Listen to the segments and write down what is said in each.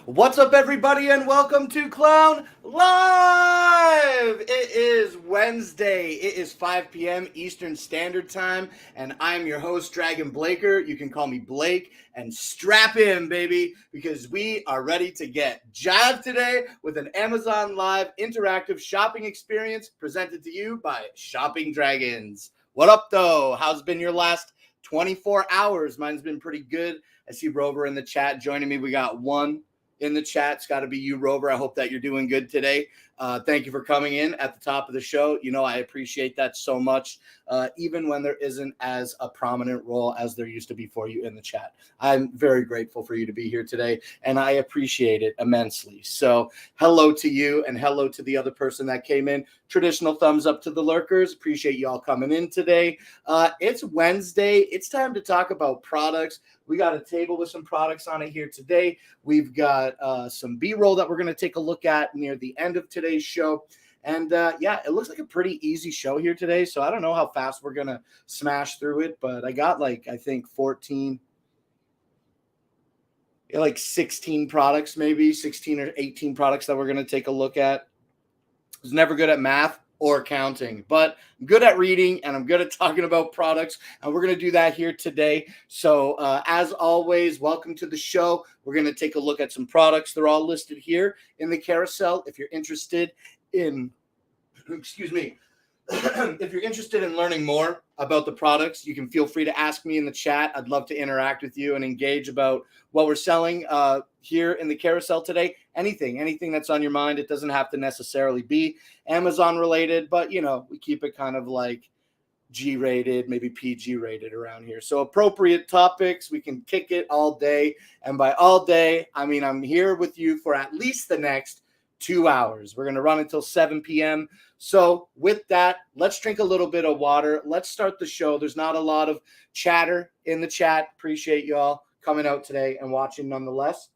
What's up, everybody, and welcome to Clown Live! It is Wednesday. It is 5 p.m. Eastern Standard Time, and I'm your host, Dragon Blaker. You can call me Blake, and strap in, baby, because we are ready to get jabbed today with an Amazon Live interactive shopping experience presented to you by ShoppingDragons. What up, though? How's been your last 24 hours? Mine's been pretty good. I see Rover in the chat joining me. We got one in the chat. It's got to be you, Rover. I hope that you're doing good today. Thank you for coming in at the top of the show. You know, I appreciate that so much, even when there isn't as a prominent role as there used to be for you in the chat. I'm very grateful for you to be here today, and I appreciate it immensely. So hello to you, and hello to the other person that came in. Traditional thumbs up to the lurkers. Appreciate you all coming in today. It's Wednesday. It's time to talk about products. We got a table with some products on it here today. We've got some B-roll that we're going to take a look at near the end of today's show. And yeah, it looks like a pretty easy show here today. So I don't know how fast we're going to smash through it, but I got I think 16 products, maybe 16 or 18 products that we're going to take a look at. I was never good at math or counting, but I'm good at reading and I'm good at talking about products, and we're going to do that here today. So as always, welcome to the show. We're going to take a look at some products. They're all listed here in the carousel. If you're interested in, if you're interested in learning more about the products, you can feel free to ask me in the chat. I'd love to interact with you and engage about what we're selling here in the carousel today. Anything that's on your mind. It doesn't have to necessarily be Amazon related, but you know, we keep it kind of like G-rated, maybe PG-rated around here. So appropriate topics, we can kick it all day. And by all day, I mean I'm here with you for at least the next 2 hours. We're going to run until 7 p.m. So with that, let's drink a little bit of water. Let's start the show. There's not a lot of chatter in the chat. Appreciate y'all coming out today and watching nonetheless.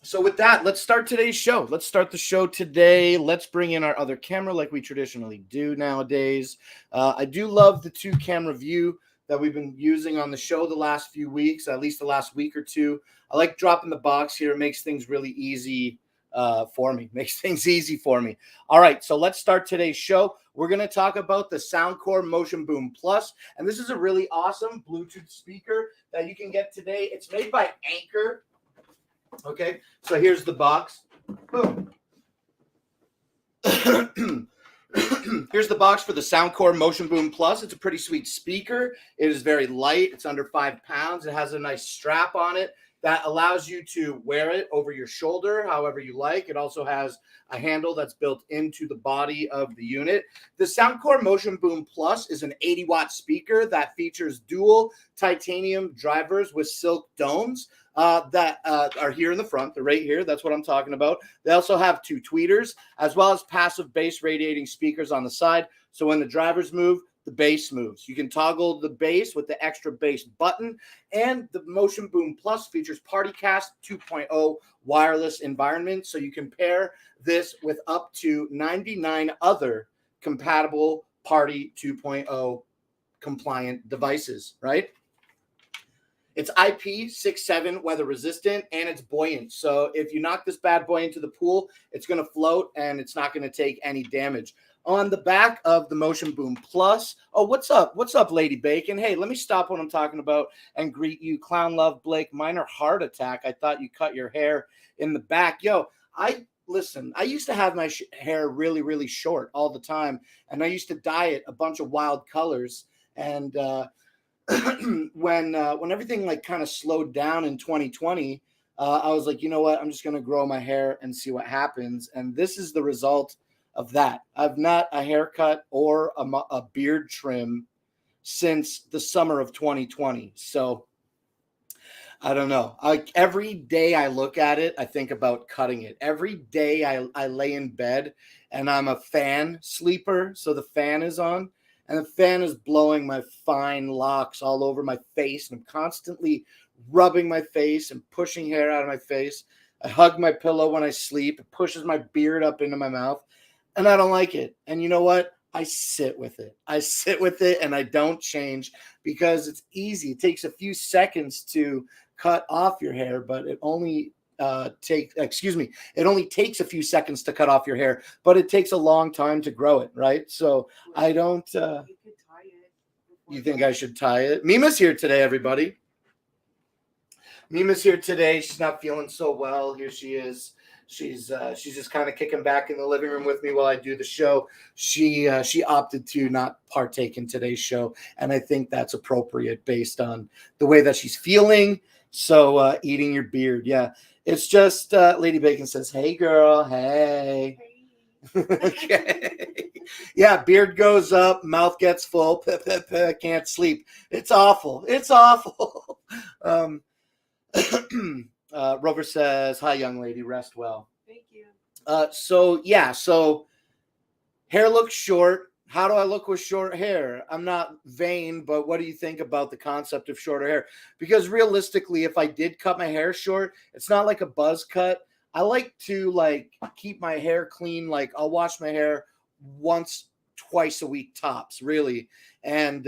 So with that, let's start today's show. Let's start the show today. Let's bring in our other camera like we traditionally do nowadays. I do love the 2-camera view that we've been using on the show the last few weeks, at least the last week or two. I like dropping the box here. It makes things really easy for me. All right, so let's start today's show. We're going to talk about the Soundcore Motion Boom Plus, and this is a really awesome Bluetooth speaker that you can get today. It's made by Anchor. Okay, so here's the box. Boom. Here's the box for the Soundcore Motion Boom Plus. It's a pretty sweet speaker. It is very light. It's under 5 pounds. It has a nice strap on it that allows you to wear it over your shoulder however you like. It also has a handle that's built into the body of the unit. The Soundcore Motion Boom Plus is an 80-watt speaker that features dual titanium drivers with silk domes that are here in the front. They're right here. That's what I'm talking about. They also have 2 tweeters, as well as passive bass radiating speakers on the side. So when the drivers move, the bass moves. You can toggle the bass with the extra bass button, and the Motion Boom Plus features PartyCast 2.0 wireless environment, so you can pair this with up to 99 other compatible Party 2.0 compliant devices, right? It's IP67 weather resistant, and it's buoyant. So if you knock this bad boy into the pool, it's going to float and it's not going to take any damage. On the back of the Motion Boom Plus, oh, what's up? What's up, Lady Bacon? Hey, let me stop what I'm talking about and greet you. Clown Love, Blake, minor heart attack. I thought you cut your hair in the back. Yo, listen, I used to have my hair really, really short all the time, and I used to dye it a bunch of wild colors. And when everything like kind of slowed down in 2020, I was like, you know what? I'm just going to grow my hair and see what happens. And this is the result of that. I've not a haircut or a beard trim since the summer of 2020. So I don't know. Every day I look at it, I think about cutting it. Every day I lay in bed, and I'm a fan sleeper, so the fan is on, and the fan is blowing my fine locks all over my face, and I'm constantly rubbing my face and pushing hair out of my face. I hug my pillow when I sleep. It pushes my beard up into my mouth, and I don't like it. And you know what? I sit with it. I sit with it, and I don't change because it's easy. It takes a few seconds to cut off your hair, but it only takes a few seconds to cut off your hair, but it takes a long time to grow it, right? So I don't you could tie it. You think I should tie it? Mima's here today, everybody. Mima's here today. She's not feeling so well. Here she is. She's just kind of kicking back in the living room with me while I do the show. She opted to not partake in today's show, and I think that's appropriate based on the way that she's feeling. So eating your beard, yeah. It's just Lady Bacon says, "Hey, girl, hey." Okay. Yeah, beard goes up, mouth gets full, can't sleep. It's awful. It's awful. Rover says, "Hi, young lady, rest well." Thank you. So hair looks short. How do I look with short hair? I'm not vain, but what do you think about the concept of shorter hair? Because realistically, if I did cut my hair short, it's not like a buzz cut. I like to keep my hair clean. Like I'll wash my hair once, twice a week tops, really. And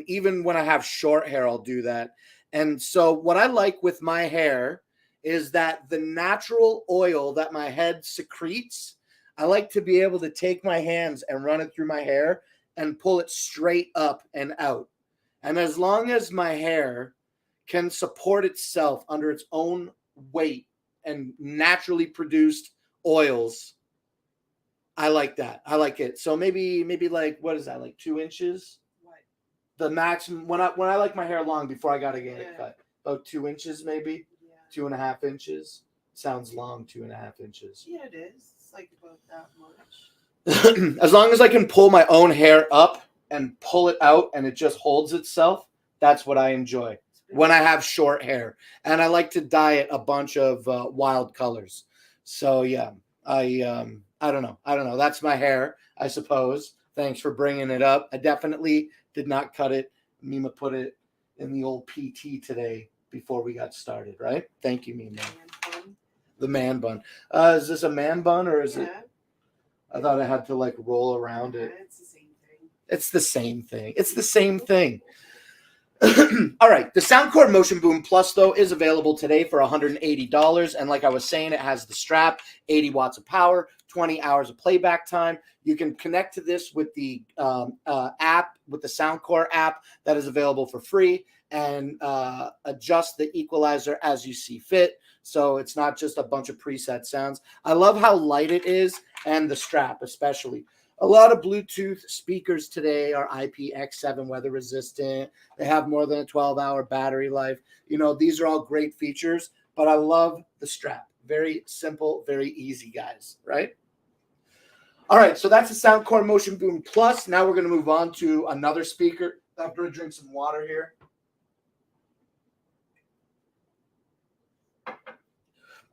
even when I have short hair, I'll do that. And so what I like with my hair is that the natural oil that my head secretes, I like to be able to take my hands and run it through my hair and pull it straight up and out. And as long as my hair can support itself under its own weight and naturally produced oils, I like that. I like it. So maybe like, what is that, like 2 inches? What? The maximum when I like my hair long before I gotta get it cut. About 2 inches, maybe. Yeah. 2.5 inches. Sounds long, 2.5 inches. Yeah, it is. It's like about that much. As long as I can pull my own hair up and pull it out and it just holds itself, that's what I enjoy when I have short hair. And I like to dye it a bunch of wild colors. So yeah, I don't know. That's my hair, I suppose. Thanks for bringing it up. I definitely did not cut it. Mima put it in the old PT today before we got started, right? Thank you, Mima. The man bun. Is this a man bun or is it? I thought I had to roll around it. It's the same thing. It's the same thing. It's the same thing. All right. The Soundcore Motion Boom Plus, though, is available today for $180. And like I was saying, it has the strap, 80 watts of power, 20 hours of playback time. You can connect to this with the app, with the Soundcore app that is available for free, and adjust the equalizer as you see fit. So it's not just a bunch of preset sounds. I love how light it is, and the strap especially. A lot of Bluetooth speakers today are IPX7 weather resistant. They have more than a 12-hour battery life. These are all great features, but I love the strap. Very simple, very easy, guys, right? All right, so that's the Soundcore Motion Boom Plus. Now we're going to move on to another speaker. I'm going to drink some water here.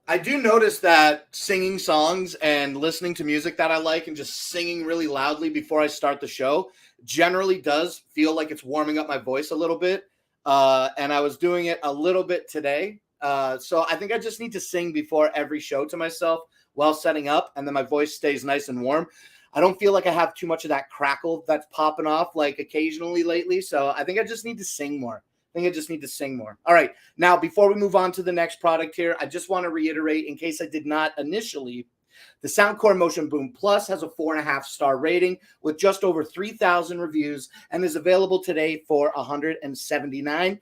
I do notice that singing songs and listening to music that I like and just singing really loudly before I start the show generally does feel like it's warming up my voice a little bit. And I was doing it a little bit today. So I think I just need to sing before every show to myself while setting up, and then my voice stays nice and warm. I don't feel like I have too much of that crackle that's popping off like occasionally lately. So I think I just need to sing more. All right. Now, before we move on to the next product here, I just want to reiterate, in case I did not initially, the Soundcore Motion Boom Plus has a 4.5-star rating with just over 3,000 reviews and is available today for $179.99.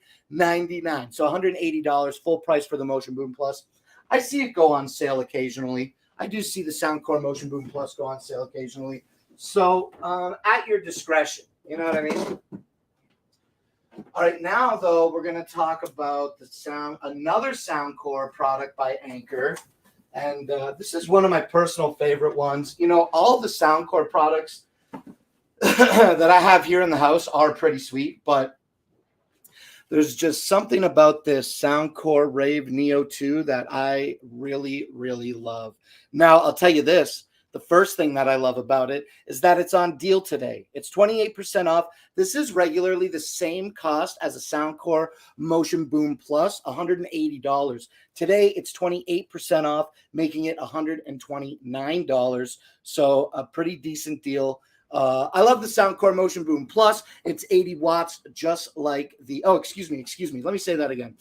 So $180 full price for the Motion Boom Plus. I see it go on sale occasionally. I do see the Soundcore Motion Boom Plus go on sale occasionally. So at your discretion, you know what I mean? All right, now though, we're going to talk about another Soundcore product by Anchor. And this is one of my personal favorite ones. All the Soundcore products that I have here in the house are pretty sweet, but there's just something about this Soundcore Rave Neo 2 that I really, really love. Now, I'll tell you this. The first thing that I love about it is that it's on deal today. It's 28% off. This is regularly the same cost as a Soundcore Motion Boom Plus, $180. Today, it's 28% off, making it $129. So a pretty decent deal. I love the Soundcore Motion Boom Plus. It's 80 watts, just like the... Oh, excuse me. Let me say that again.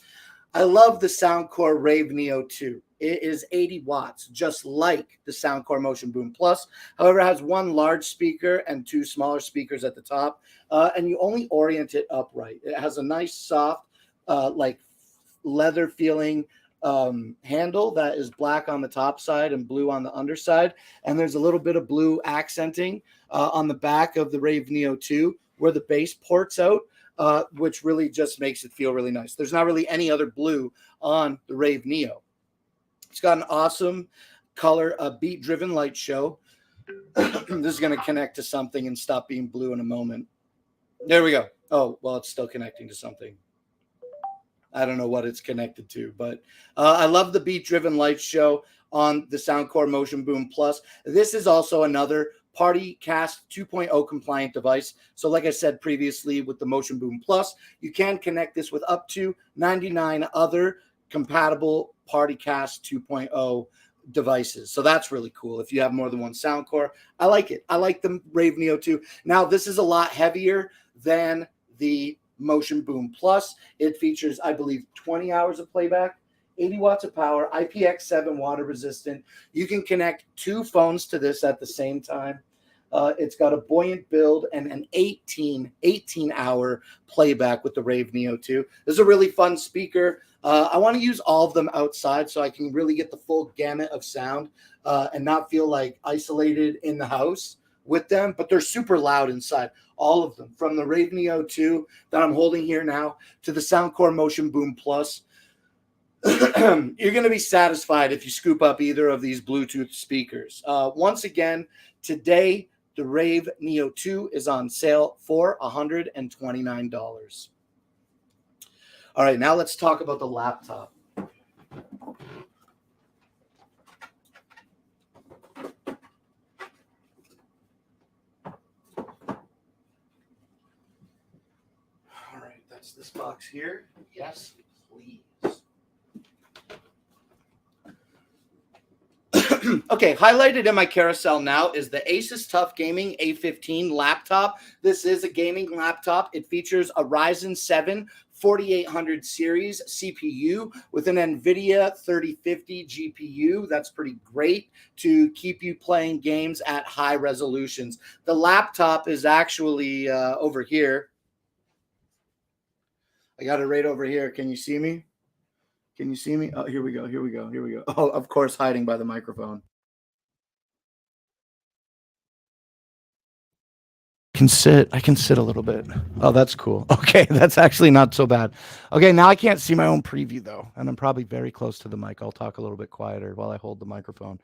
I love the Soundcore Rave Neo 2. It is 80 watts, just like the Soundcore Motion Boom Plus. However, it has one large speaker and two smaller speakers at the top, and you only orient it upright. It has a nice, soft, like leather feeling handle that is black on the top side and blue on the underside, and there's a little bit of blue accenting on the back of the Rave Neo 2 where the bass ports out, which really just makes it feel really nice. There's not really any other blue on the Rave Neo. It's got an awesome color, beat-driven light show. This is going to connect to something and stop being blue in a moment. There we go. Oh, well, it's still connecting to something. I don't know what it's connected to, but I love the beat-driven light show on the Soundcore Motion Boom Plus. This is also another PartyCast 2.0 compliant device. So like I said previously with the Motion Boom Plus, you can connect this with up to 99 other compatible PartyCast 2.0 devices. So that's really cool if you have more than one Soundcore. I like it. I like the Rave Neo 2. Now, this is a lot heavier than the Motion Boom Plus. It features, I believe, 20 hours of playback, 80 watts of power, IPX7 water resistant. You can connect two phones to this at the same time. It's got a buoyant build and an 18-hour playback with the Rave Neo 2. This is a really fun speaker. I want to use all of them outside so I can really get the full gamut of sound and not feel like isolated in the house with them, but they're super loud inside. All of them, from the Rave Neo 2 that I'm holding here now to the Soundcore Motion Boom Plus. You're going to be satisfied if you scoop up either of these Bluetooth speakers. Once again, today, the Rave Neo 2 is on sale for $129. All right, now let's talk about the laptop. All right, that's this box here. Yes, please. Okay, highlighted in my carousel now is the Asus Tough Gaming A15 laptop. This is a gaming laptop. It features a Ryzen 7 4800 series CPU with an NVIDIA 3050 GPU. That's pretty great to keep you playing games at high resolutions. The laptop is actually over here. I got it right over here. Can you see me? Can you see me? Oh, here we go. Oh, of course, hiding by the microphone. can sit. I can sit a little bit. Oh, that's cool. Okay, that's actually not so bad. Okay, now I can't see my own preview though, and I'm probably very close to the mic. I'll talk a little bit quieter while I hold the microphone.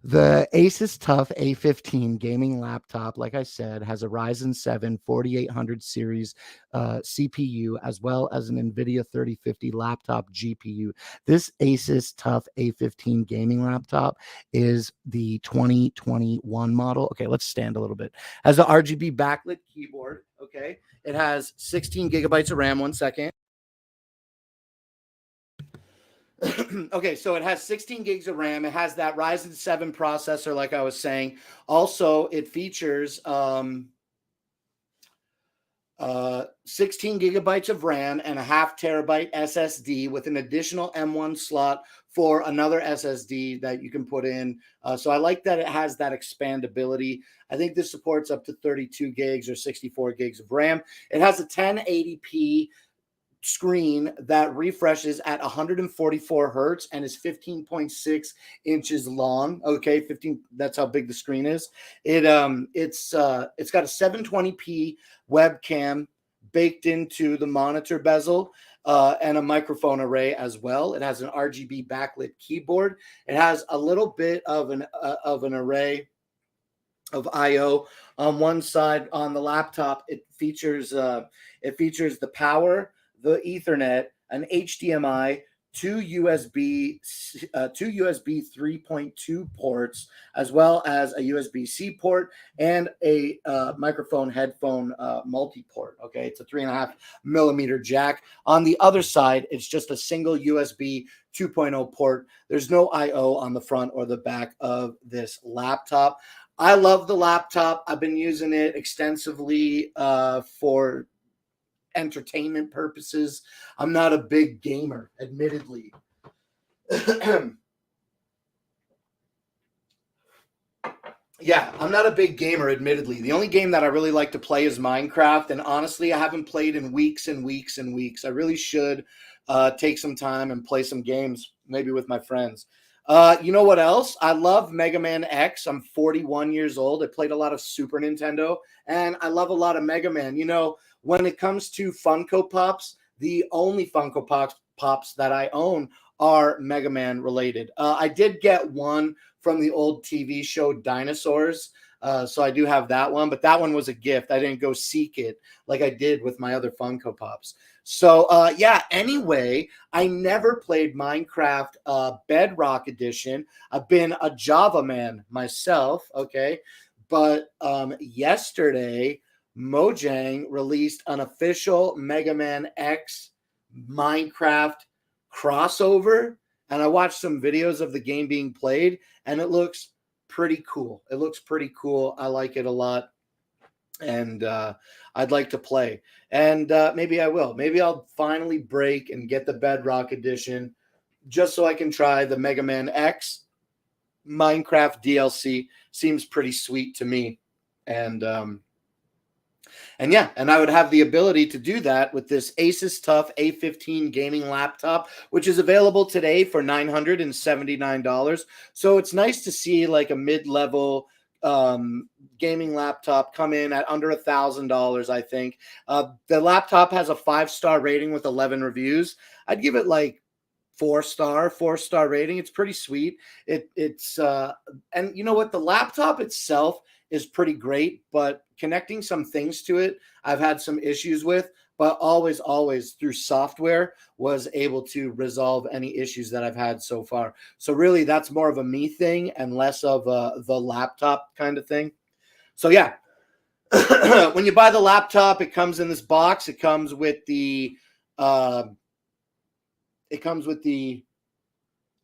The Asus TUF A15 gaming laptop, like I said, has a Ryzen 7 4800 series CPU, as well as an NVIDIA 3050 laptop GPU. This Asus TUF A15 gaming laptop is the 2021 model. Okay, let's stand a little bit. Has the RGB backlit keyboard. Okay, it has 16 gigabytes of RAM. 1 second. Okay, so it has 16 gigs of RAM. It has that Ryzen 7 processor, like I was saying. Also, it features 16 gigabytes of RAM and a half terabyte SSD with an additional M1 slot for another SSD that you can put in. So I like that it has that expandability. I think this supports up to 32 gigs or 64 gigs of RAM. It has a 1080p screen that refreshes at 144 hertz and is 15.6 inches long. Okay, 15, that's how big the screen is. It's got a 720p webcam baked into the monitor bezel, and a microphone array as well. It has an RGB backlit keyboard. It has a little bit of an array of I/O on one side. On the laptop, it features the power, the Ethernet, an HDMI, two USB 3.2 ports, as well as a USB-C port and a microphone headphone multi-port. Okay, it's a 3.5 millimeter jack. On the other side, it's just a single USB 2.0 port. There's no I/O on the front or the back of this laptop. I love the laptop. I've been using it extensively for entertainment purposes. I'm not a big gamer, admittedly. Yeah, I'm not a big gamer, admittedly. The only game that I really like to play is Minecraft, and honestly, I haven't played in weeks and weeks and weeks. I really should take some time and play some games, maybe with my friends. You know what else? I love Mega Man X. I'm 41 years old. I played a lot of Super Nintendo, and I love a lot of Mega Man. You know, when it comes to Funko Pops, the only Funko Pops that I own are Mega Man related. I did get one from the old TV show Dinosaurs. So I do have that one, but that one was a gift. I didn't go seek it like I did with my other Funko Pops. So yeah, anyway, I never played Minecraft Bedrock Edition. I've been a Java man myself, okay? But yesterday, Mojang released an official Mega Man X Minecraft crossover, and I watched some videos of the game being played, and it looks pretty cool. It looks pretty cool. I like it a lot, and I'd like to play. And maybe I will. Maybe I'll finally break and get the Bedrock Edition just so I can try the Mega Man X Minecraft DLC. Seems pretty sweet to me. And yeah, and I would have the ability to do that with this Asus TUF A15 gaming laptop, which is available today for $979. So it's nice to see like a mid-level gaming laptop come in at under $1,000, I think. The laptop has a 5-star rating with 11 reviews. I'd give it like 4-star rating. It's pretty sweet. It's and you know what? The laptop itself is pretty great, but connecting some things to it, I've had some issues with, but always through software was able to resolve any issues that I've had so far. So really that's more of a me thing and less of the laptop kind of thing. So yeah, when you buy the laptop, it comes in this box. It comes with the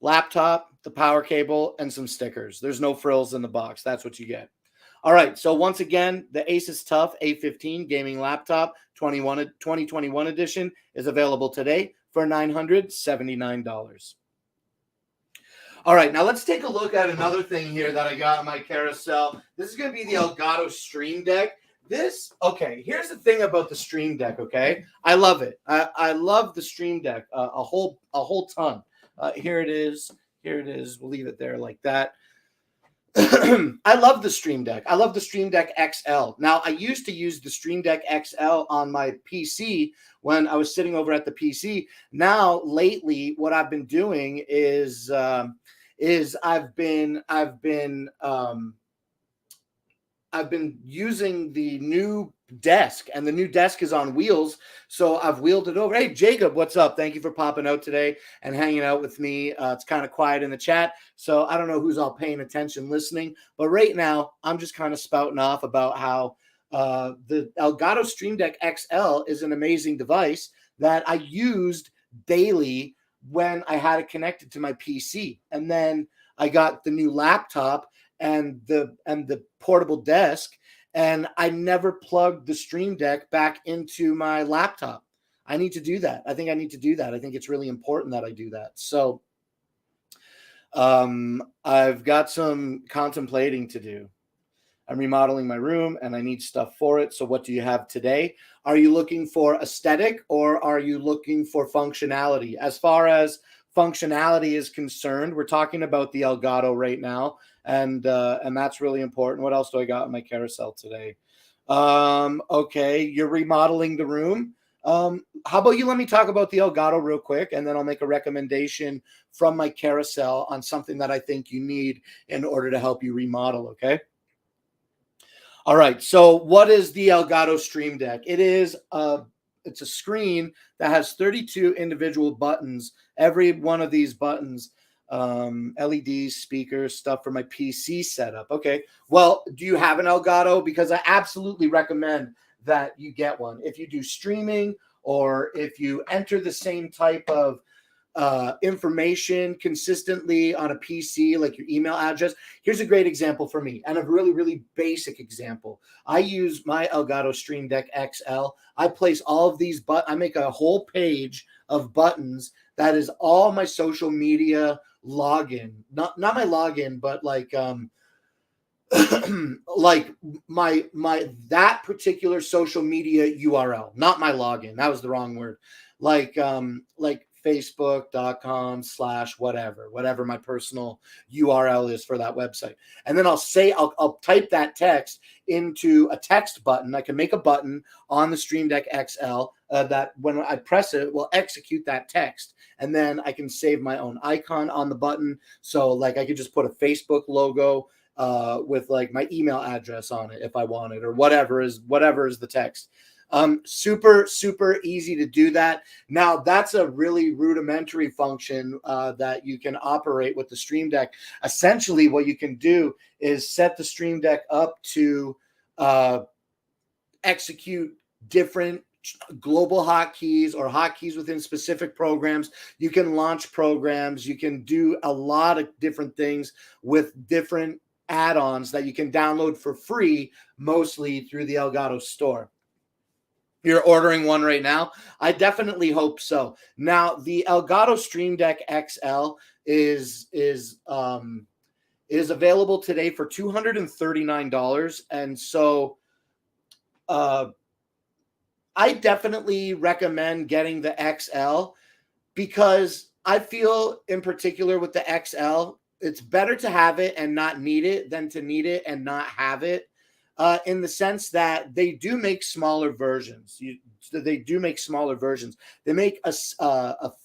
laptop, the power cable, and some stickers. There's no frills in the box. That's what you get. All right, so once again, the Asus TUF A15 gaming laptop 2021 edition is available today for $979. All right, now let's take a look at another thing here that I got on my carousel. This is going to be the Elgato Stream Deck. Okay, here's the thing about the Stream Deck, okay? I love it. I love the Stream Deck a whole ton. Here it is. We'll leave it there like that. I love the Stream Deck. I love the Stream Deck XL. Now, I used to use the Stream Deck XL on my PC when I was sitting over at the PC. Now, lately, what I've been doing is I've been using the new desk, and the new desk is on wheels. So I've wheeled it over. Hey, Jacob, what's up? Thank you for popping out today and hanging out with me. It's kind of quiet in the chat, so I don't know who's all paying attention listening. But right now, I'm just kind of spouting off about how the Elgato Stream Deck XL is an amazing device that I used daily when I had it connected to my PC. And then I got the new laptop and the portable desk, and I never plugged the Stream Deck back into my laptop. I need to do that. I think I need to do that. I think it's really important that I do that. So I've got some contemplating to do. I'm remodeling my room and I need stuff for it. So what do you have today? Are you looking for aesthetic or are you looking for functionality? As far as functionality is concerned, we're talking about the Elgato right now, and that's really important. What else do I got on my carousel today? Okay, you're remodeling the room. How about you let me talk about the Elgato real quick, and then I'll make a recommendation from my carousel on something that I think you need in order to help you remodel, okay? All right, so what is the Elgato Stream Deck? It's a screen that has 32 individual buttons. Every one of these buttons, LEDs, speakers, stuff for my PC setup. Okay, well, do you have an Elgato? Because I absolutely recommend that you get one. If you do streaming or if you enter the same type of information consistently on a PC, like your email address. Here's a great example for me, and a really, really basic example. I use my Elgato Stream Deck XL. I place all of these, I make a whole page of buttons that is all my social media login. Not my login, but like like my that particular social media URL, not my login. That was the wrong word. Like facebook.com/whatever my personal URL is for that website. And then I'll type that text into a text button. I can make a button on the Stream Deck XL that when I press it, will execute that text. And then I can save my own icon on the button. So like I could just put a Facebook logo with like my email address on it if I wanted, or whatever is the text. Super easy to do that. Now that's a really rudimentary function that you can operate with the Stream Deck. Essentially what you can do is set the Stream Deck up to execute different global hotkeys or hotkeys within specific programs. You can launch programs. You can do a lot of different things with different add-ons that you can download for free, mostly through the Elgato store. You're ordering one right now? I definitely hope so. Now, the Elgato Stream Deck XL is available today for $239, and so I definitely recommend getting the XL because I feel in particular with the XL, it's better to have it and not need it than to need it and not have it. In the sense that they do make smaller versions. They do make smaller versions. They make a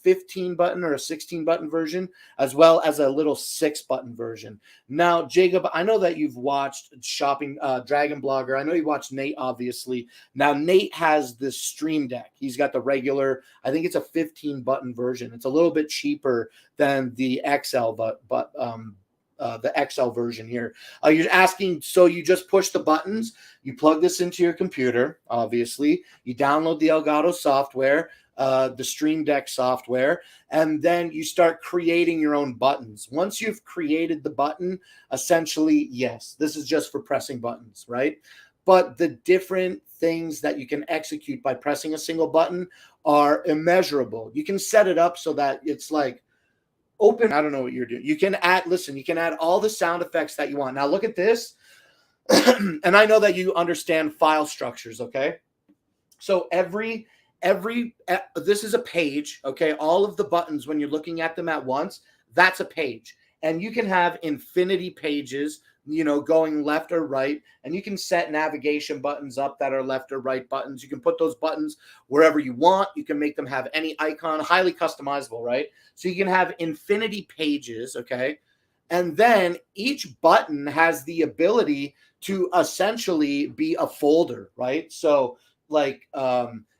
15 button or a 16 button version, as well as a little 6 button version. Now, Jacob, I know that you've watched Shopping Dragon Blogger. I know you watched Nate, obviously. Now, Nate has the Stream Deck. He's got the regular, I think it's a 15 button version. It's a little bit cheaper than the XL, the XL version here. You're asking, so you just push the buttons, you plug this into your computer, obviously, you download the Elgato software, the Stream Deck software, and then you start creating your own buttons. Once you've created the button, essentially, yes, this is just for pressing buttons, right? But the different things that you can execute by pressing a single button are immeasurable. You can set it up so that it's like, open, I don't know what you're doing. You can add, listen, you can add all the sound effects that you want. Now look at this. And I know that you understand file structures, okay? So every this is a page, okay? All of the buttons, when you're looking at them at once, that's a page. and you can have infinity pages, going left or right, and you can set navigation buttons up that are left or right buttons. You can put those buttons wherever you want. You can make them have any icon, highly customizable, right? So you can have infinity pages, okay? And then each button has the ability to essentially be a folder, right? So like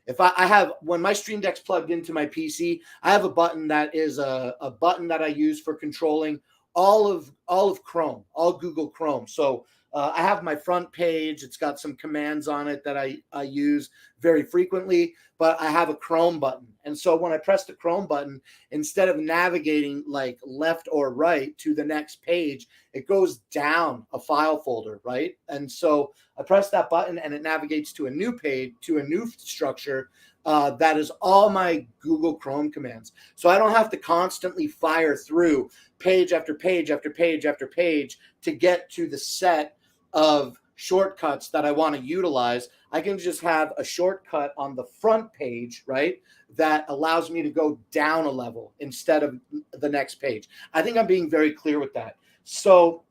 if I have, when my Stream Deck's plugged into my PC, I have a button that is a button that I use for controlling all of Chrome, all Google Chrome. So I have my front page. It's got some commands on it that I use very frequently, but I have a Chrome button. And so when I press the Chrome button, instead of navigating like left or right to the next page, it goes down a file folder, right? And so I press that button and it navigates to a new page, to a new structure that is all my Google Chrome commands. So I don't have to constantly fire through page after page after page after page to get to the set of shortcuts that I want to utilize. I can just have a shortcut on the front page, right, that allows me to go down a level instead of the next page. I think I'm being very clear with that. So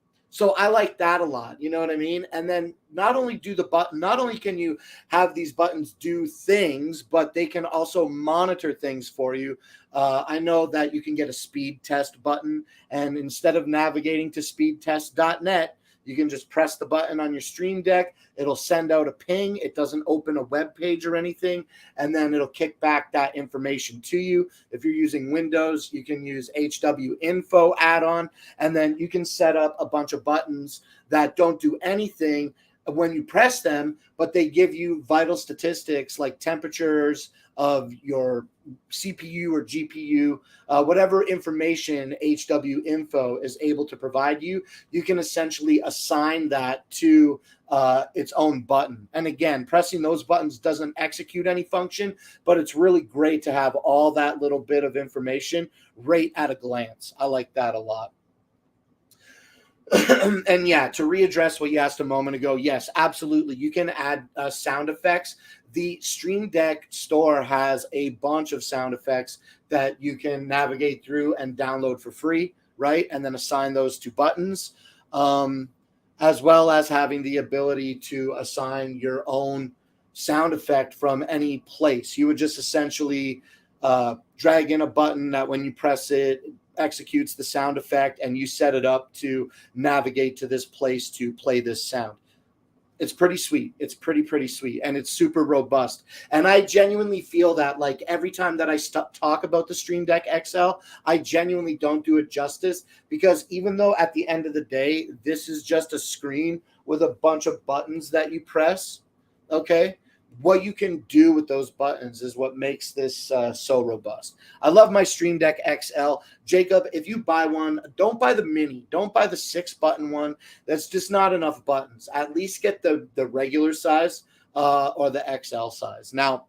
I like that a lot. You know what I mean? And then not only can you have these buttons do things, but they can also monitor things for you. I know that you can get a speed test button, and instead of navigating to speedtest.net, you can just press the button on your Stream Deck. It'll send out a ping. It doesn't open a web page or anything, and then it'll kick back that information to you. If you're using Windows, you can use HW Info add-on, and then you can set up a bunch of buttons that don't do anything when you press them, but they give you vital statistics like temperatures of your CPU or GPU, whatever information HW Info is able to provide you. You can essentially assign that to its own button. And again, pressing those buttons doesn't execute any function, but it's really great to have all that little bit of information right at a glance. I like that a lot. And yeah, to readdress what you asked a moment ago, yes, absolutely. You can add sound effects. The Stream Deck store has a bunch of sound effects that you can navigate through and download for free, right? And then assign those to buttons, as well as having the ability to assign your own sound effect from any place. You would just essentially drag in a button that when you press it, executes the sound effect, and you set it up to navigate to this place to play this sound. It's pretty sweet. It's pretty sweet, and it's super robust. And I genuinely feel that, like, every time that I talk about the Stream Deck XL, I genuinely don't do it justice, because even though at the end of the day, this is just a screen with a bunch of buttons that you press, okay? What you can do with those buttons is what makes this so robust. I love my Stream Deck XL. Jacob, if you buy one, don't buy the mini. Don't buy the 6-button one. That's just not enough buttons. At least get the regular size or the XL size. Now,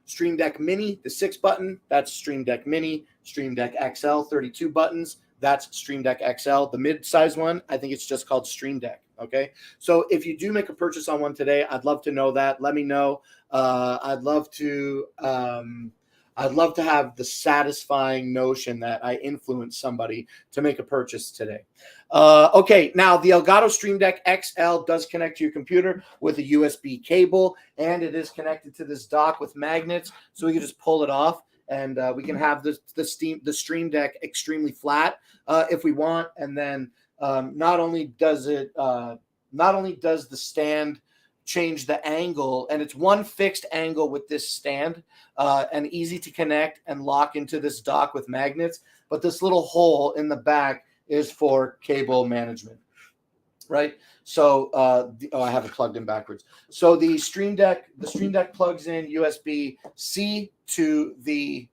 Stream Deck Mini, the 6-button, that's Stream Deck Mini. Stream Deck XL, 32 buttons, that's Stream Deck XL. The mid-size one, I think it's just called Stream Deck. Okay, so if you do make a purchase on one today, I'd love to know that. Let me know. I'd love to have the satisfying notion that I influenced somebody to make a purchase today. Okay, now the Elgato Stream Deck XL does connect to your computer with a USB cable, and it is connected to this dock with magnets, so we can just pull it off, and we can have the Stream Deck extremely flat if we want, and then not only does the stand change the angle, and it's one fixed angle with this stand, and easy to connect and lock into this dock with magnets, but this little hole in the back is for cable management, right? So I have it plugged in backwards. So the Stream Deck plugs in USB-C to the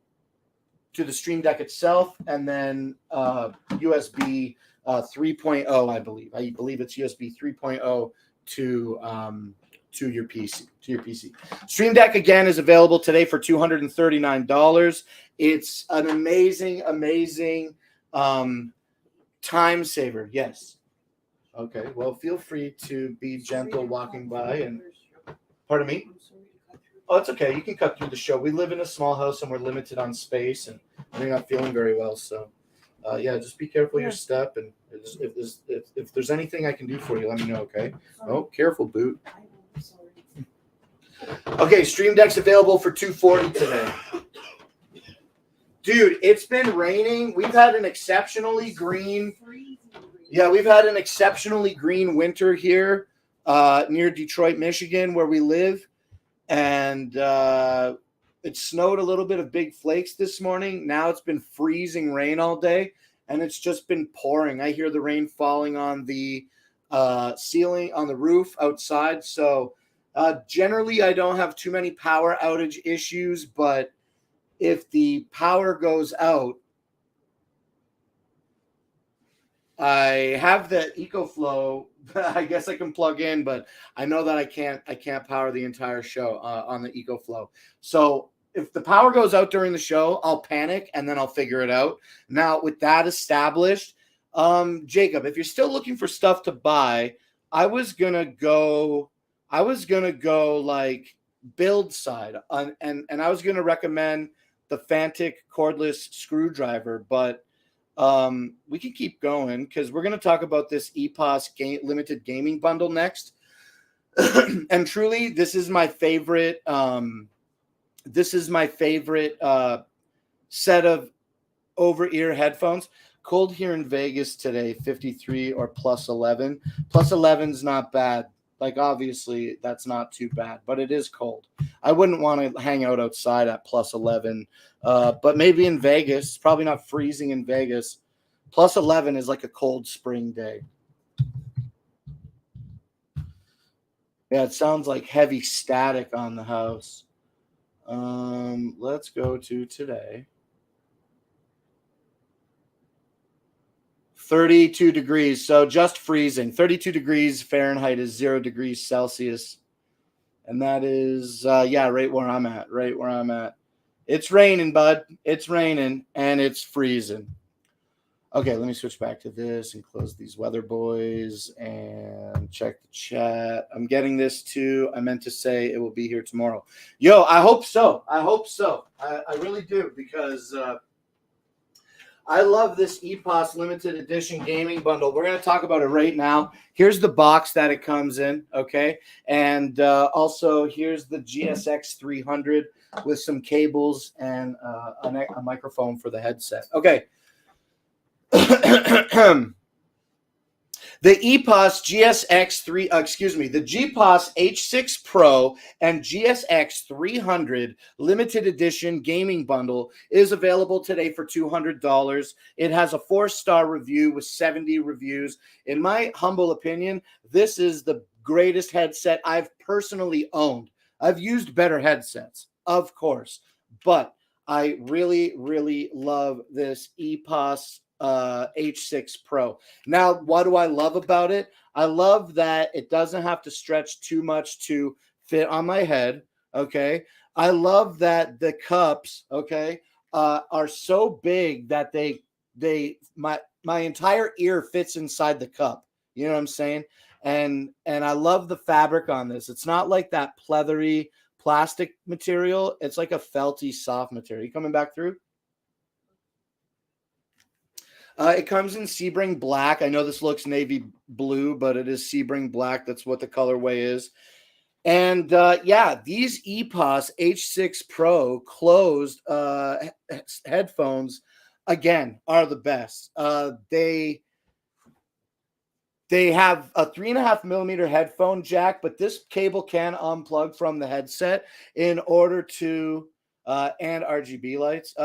Stream Deck itself, and then USB 3.0, I believe. I believe it's USB 3.0 to your PC. Stream Deck again is available today for $239. It's an amazing time saver. Yes. Okay. Well, feel free to be gentle walking by and. Pardon me. Oh, it's okay. You can cut through the show. We live in a small house and we're limited on space, and I'm not feeling very well, so Yeah, just be careful your Yeah. step, and if there's anything I can do for you, let me know, okay? Oh, careful, boot. I'm sorry. Okay, Stream Deck's available for $240 today. Dude, it's been raining. We've had an exceptionally green. Yeah, we've had an exceptionally green winter here near Detroit, Michigan, where we live. And it snowed a little bit of big flakes this morning. Now it's been freezing rain all day, and it's just been pouring. I hear the rain falling on the ceiling, on the roof outside. So generally, I don't have too many power outage issues, but if the power goes out, I have the EcoFlow. I guess I can plug in, but I know that I can't power the entire show on the EcoFlow. So if the power goes out during the show, I'll panic and then I'll figure it out. Now, with that established, Jacob, if you're still looking for stuff to buy, I was gonna go like build side and I was gonna recommend the Fantic cordless screwdriver, but we can keep going because we're going to talk about this EPOS limited gaming bundle next. And truly, this is my favorite. Set of over-ear headphones. Cold here in Vegas today, 53 or plus 11. Plus 11's not bad. Like, obviously, that's not too bad, but it is cold. I wouldn't want to hang out outside at plus 11, but maybe in Vegas. Probably not freezing in Vegas. Plus 11 is like a cold spring day. Yeah, it sounds like heavy static on the house. Let's go to today. 32 degrees, so just freezing. 32 degrees Fahrenheit is 0 degrees Celsius. And that is, right where I'm at. It's raining, bud. It's raining, and it's freezing. Okay, let me switch back to this and close these weather boys and check the chat. I'm getting this too. I meant to say it will be here tomorrow. Yo, I hope so. I really do, because I love this EPOS limited edition gaming bundle. We're going to talk about it right now. Here's the box that it comes in, okay? And also, here's the GSX 300 with some cables and a microphone for the headset. Okay. The EPOS the GPOS H6 Pro and GSX 300 limited edition gaming bundle is available today for $200. It has a 4-star review with 70 reviews. In my humble opinion, this is the greatest headset I've personally owned. I've used better headsets, of course, but I really, really love this EPOS H6 Pro. Now, what do I love about it? I love that it doesn't have to stretch too much to fit on my head. Okay. I love that the cups, okay, are so big that my entire ear fits inside the cup. You know what I'm saying? And I love the fabric on this. It's not like that pleathery plastic material. It's like a felty soft material. You coming back through? It comes in Sebring black. I know this looks navy blue, but it is Sebring black. That's what the colorway is. And these EPOS H6 Pro closed headphones, again, are the best. They have a 3.5 millimeter headphone jack, but this cable can unplug from the headset in order to and RGB lights.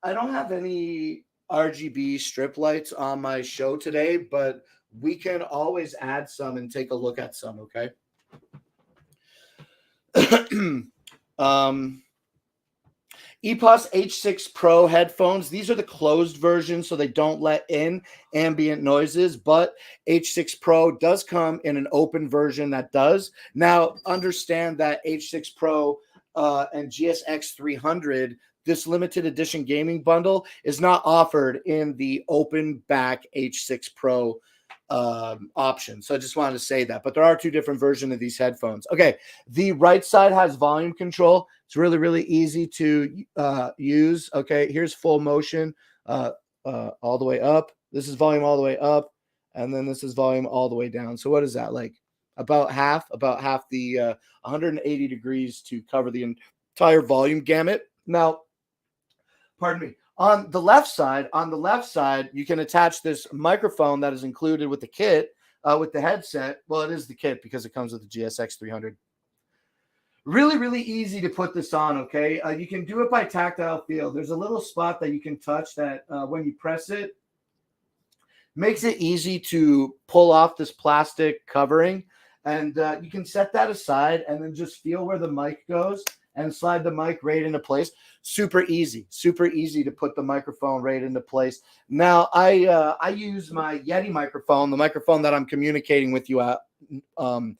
I don't have any RGB strip lights on my show today, but we can always add some and take a look at some, okay? EPOS H6 Pro headphones. These are the closed version, so they don't let in ambient noises, but H6 Pro does come in an open version that does. Now, understand that H6 Pro and GSX 300, this limited edition gaming bundle, is not offered in the open back H6 Pro option. So I just wanted to say that. But there are two different versions of these headphones. Okay, the right side has volume control. It's really, really easy to use. Okay, here's full motion all the way up. This is volume all the way up. And then this is volume all the way down. So what is that, like about half the 180 degrees to cover the entire volume gamut. Now, pardon me. On the left side, you can attach this microphone that is included with the kit, with the headset. Well, it is the kit because it comes with the GSX 300. Really, really easy to put this on, okay? You can do it by tactile feel. There's a little spot that you can touch that when you press it, makes it easy to pull off this plastic covering. And you can set that aside and then just feel where the mic goes and slide the mic right into place. Super easy to put the microphone right into place. Now, I use my Yeti microphone, the microphone that I'm communicating with you on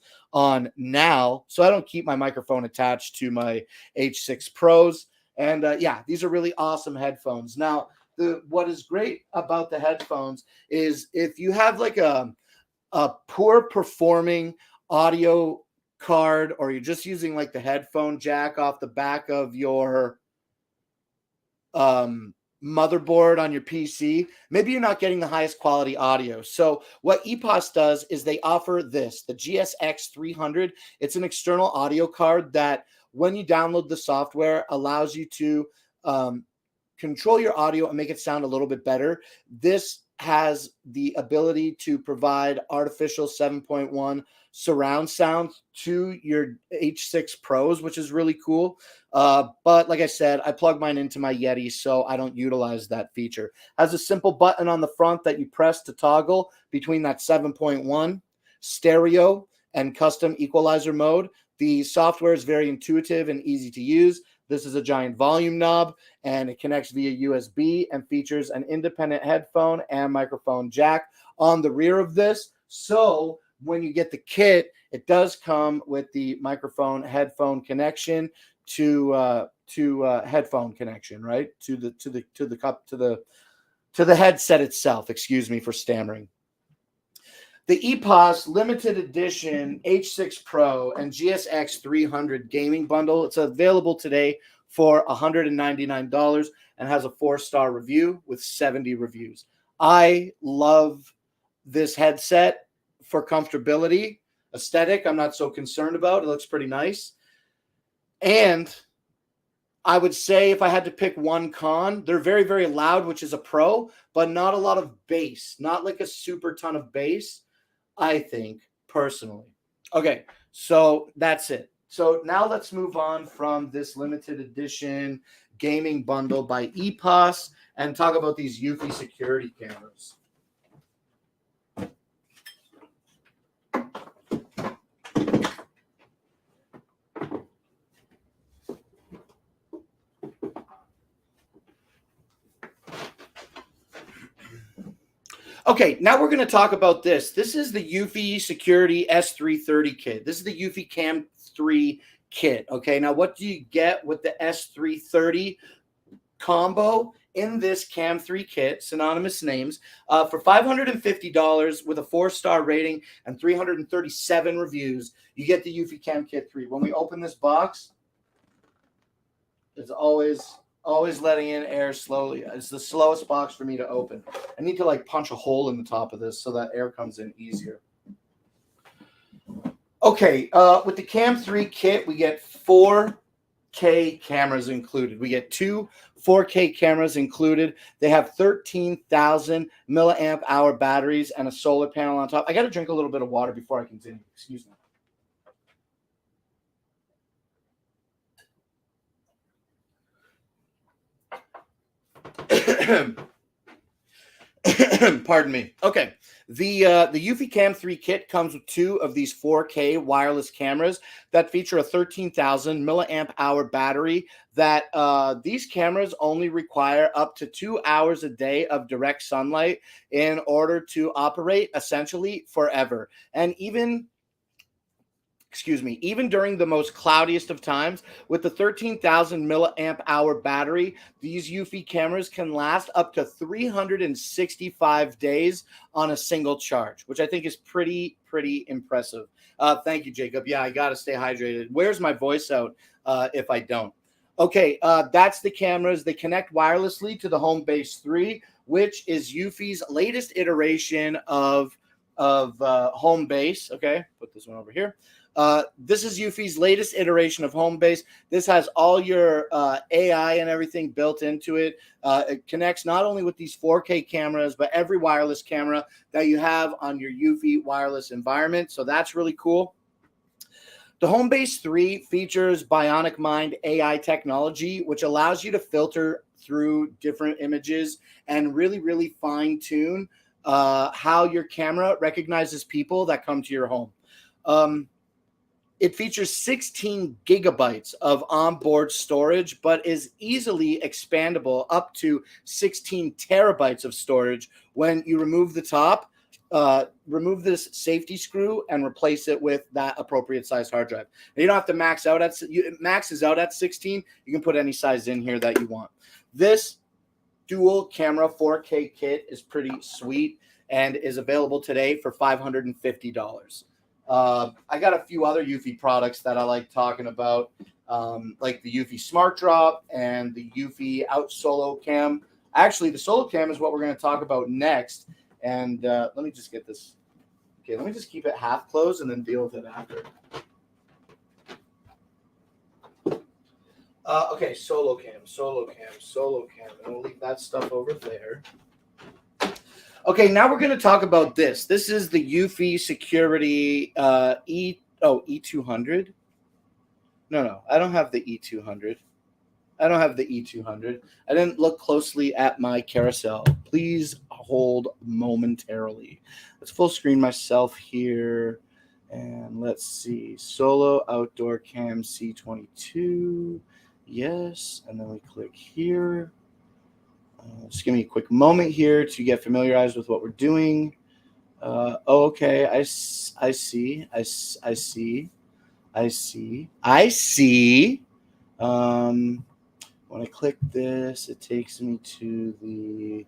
now. So I don't keep my microphone attached to my H6 Pros. And yeah, these are really awesome headphones. Now, what is great about the headphones is if you have like a poor performing audio card, or you're just using like the headphone jack off the back of your motherboard on your PC, maybe you're not getting the highest quality audio. So what EPOS does is they offer this, the GSX 300. It's an external audio card that when you download the software allows you to control your audio and make it sound a little bit better. This has the ability to provide artificial 7.1 surround sound to your H6 Pros, which is really cool. But like I said, I plug mine into my Yeti, so I don't utilize that feature. Has a simple button on the front that you press to toggle between that 7.1 stereo and custom equalizer mode. The software is very intuitive and easy to use. This is a giant volume knob, and it connects via USB and features an independent headphone and microphone jack on the rear of this. So when you get the kit, it does come with the microphone headphone connection to headphone connection, right? To the headset itself. Excuse me for stammering. The EPOS limited edition H6 Pro and GSX 300 gaming bundle. It's available today for $199 and has a 4-star review with 70 reviews. I love this headset for comfortability. Aesthetic, I'm not so concerned about. It looks pretty nice. And I would say if I had to pick one con, they're very, very loud, which is a pro, but not a lot of bass, not like a super ton of bass, I think, personally. Okay, so that's it. So now let's move on from this limited edition gaming bundle by EPOS and talk about these Eufy security cameras. Okay, now we're going to talk about this. This is the Eufy Security S330 kit. This is the Eufy Cam 3 kit. Okay, now what do you get with the S330 combo in this Cam 3 kit, synonymous names, for $550 with a 4-star rating and 337 reviews? You get the Eufy Cam Kit 3. When we open this box, it's always letting in air slowly. It's the slowest box for me to open. I need to like punch a hole in the top of this so that air comes in easier. Okay, with the Cam 3 kit, we get 4K cameras included. We get 2 4K cameras included. They have 13,000 milliamp hour batteries and a solar panel on top. I got to drink a little bit of water before I continue. Excuse me. Pardon me. Okay. The Eufy Cam 3 kit comes with 2 of these 4K wireless cameras that feature a 13,000 milliamp hour battery that these cameras only require up to 2 hours a day of direct sunlight in order to operate essentially forever. And even even during the most cloudiest of times, with the 13,000 milliamp hour battery, these Eufy cameras can last up to 365 days on a single charge, which I think is pretty impressive. Thank you, Jacob. Yeah, I got to stay hydrated. Where's my voice out if I don't? Okay, that's the cameras. They connect wirelessly to the Homebase 3, which is Eufy's latest iteration of Homebase. Okay, put this one over here. This is Eufy's latest iteration of Homebase. This has all your AI and everything built into it. It connects not only with these 4K cameras, but every wireless camera that you have on your Eufy wireless environment. So that's really cool. The Homebase 3 features Bionic Mind AI technology, which allows you to filter through different images and really fine-tune how your camera recognizes people that come to your home. It features 16 gigabytes of onboard storage, but is easily expandable up to 16 terabytes of storage when you remove the top, remove this safety screw, and replace it with that appropriate size hard drive. Now, you don't have to max out at it maxes out at 16. You can put any size in here that you want. This dual camera 4K kit is pretty sweet and is available today for $550. I got a few other Eufy products that I like talking about, like the Eufy Smart Drop and the Eufy Out Solo Cam. Actually, the Solo Cam is what we're going to talk about next. And let me just get this. Okay, let me just keep it half closed and then deal with it after. Okay, Solo Cam. And we'll leave that stuff over there. Okay, now we're going to talk about this. This is the Eufy Security E200. No, I don't have the E200. I didn't look closely at my carousel. Please hold momentarily. Let's full screen myself here. And let's see. Solo Outdoor Cam C22. Yes. And then we click here. Just give me a quick moment here to get familiarized with what we're doing. Okay. I see. When I click this, it takes me to the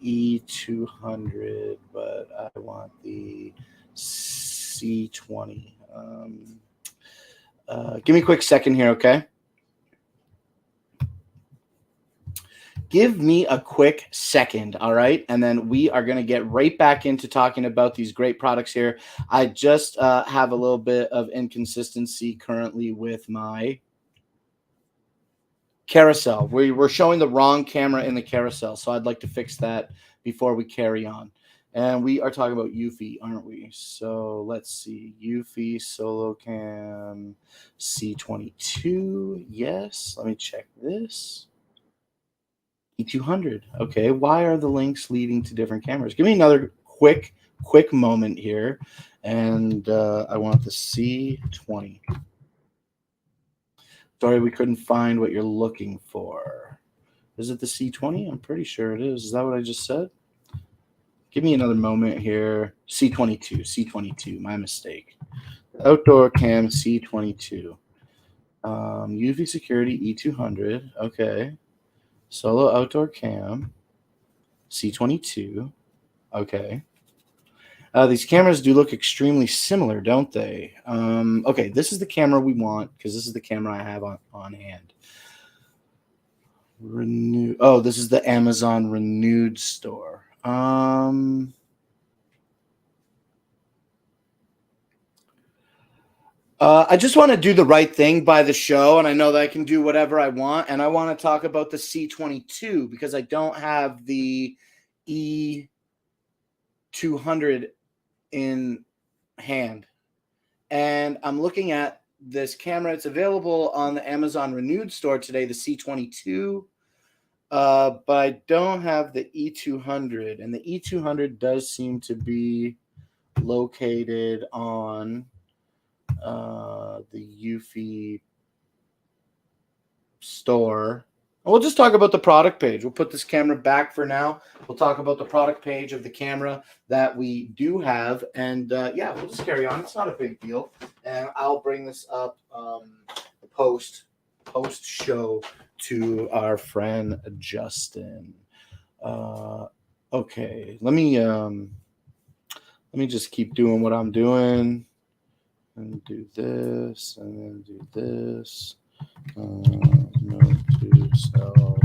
E200, but I want the C20. Give me a quick second here, okay? Give me a quick second, all right? And then we are going to get right back into talking about these great products here. I just have a little bit of inconsistency currently with my carousel. We're showing the wrong camera in the carousel, so I'd like to fix that before we carry on. And we are talking about Eufy, aren't we? So let's see. Eufy Solo Cam C22. Yes. Let me check this. E200. Okay. Why are the links leading to different cameras? Give me another quick moment here. And I want the C20. Sorry, we couldn't find what you're looking for. Is it the C20? I'm pretty sure it is. Is that what I just said? Give me another moment here. C22. My mistake. Outdoor Cam C22. Eufy Security E200. Okay. Solo Outdoor Cam C22. Okay. These cameras do look extremely similar, don't they? Okay, this is the camera we want because this is the camera I have on hand. Renew. Oh, this is the Amazon Renewed store. I just want to do the right thing by the show, and I know that I can do whatever I want. And I want to talk about the C22 because I don't have the E200 in hand. And I'm looking at this camera. It's available on the Amazon Renewed store today, the C22. But I don't have the E200. And the E200 does seem to be located on the Eufy store. We'll just talk about the product page. We'll put this camera back for now. We'll talk about the product page of the camera that we do have. And yeah, we'll just carry on. It's not a big deal. And I'll bring this up post show to our friend Justin. Okay, let me just keep doing what I'm doing and do this and then do this. Note to self.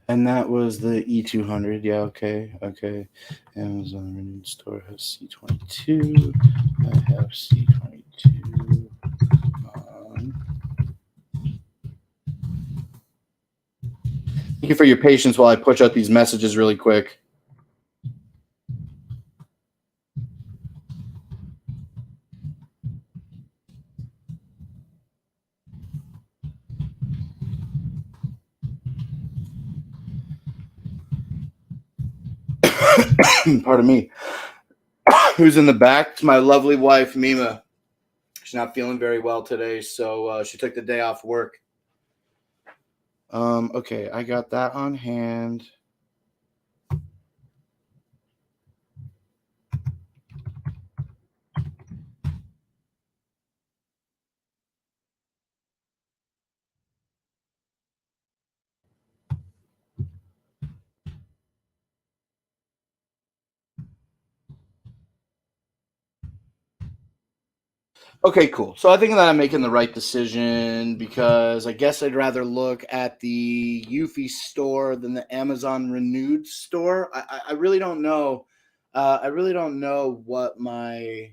And that was the E200. Yeah, okay. Amazon Renewed Store has C22. I have C22 on. Thank you for your patience while I push out these messages really quick. Pardon me. Who's in the back? It's my lovely wife, Mima. She's not feeling very well today, so she took the day off work. Okay, I got that on hand. Okay, cool. So I think that I'm making the right decision because I guess I'd rather look at the Eufy store than the Amazon Renewed store. I really don't know. I really don't know what my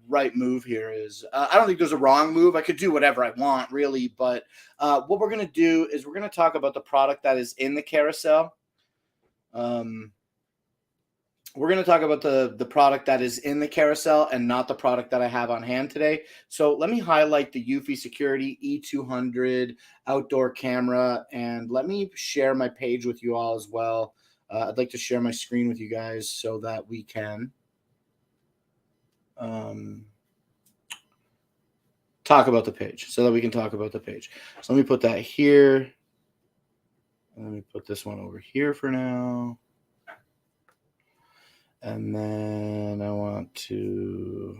right move here is. I don't think there's a wrong move. I could do whatever I want, really. But what we're gonna do is we're gonna talk about the product that is in the carousel. We're going to talk about the product that is in the carousel and not the product that I have on hand today. So let me highlight the Eufy Security E200 outdoor camera, and let me share my page with you all as well. I'd like to share my screen with you guys so that we can talk about the page, So let me put that here. Let me put this one over here for now. And then I want to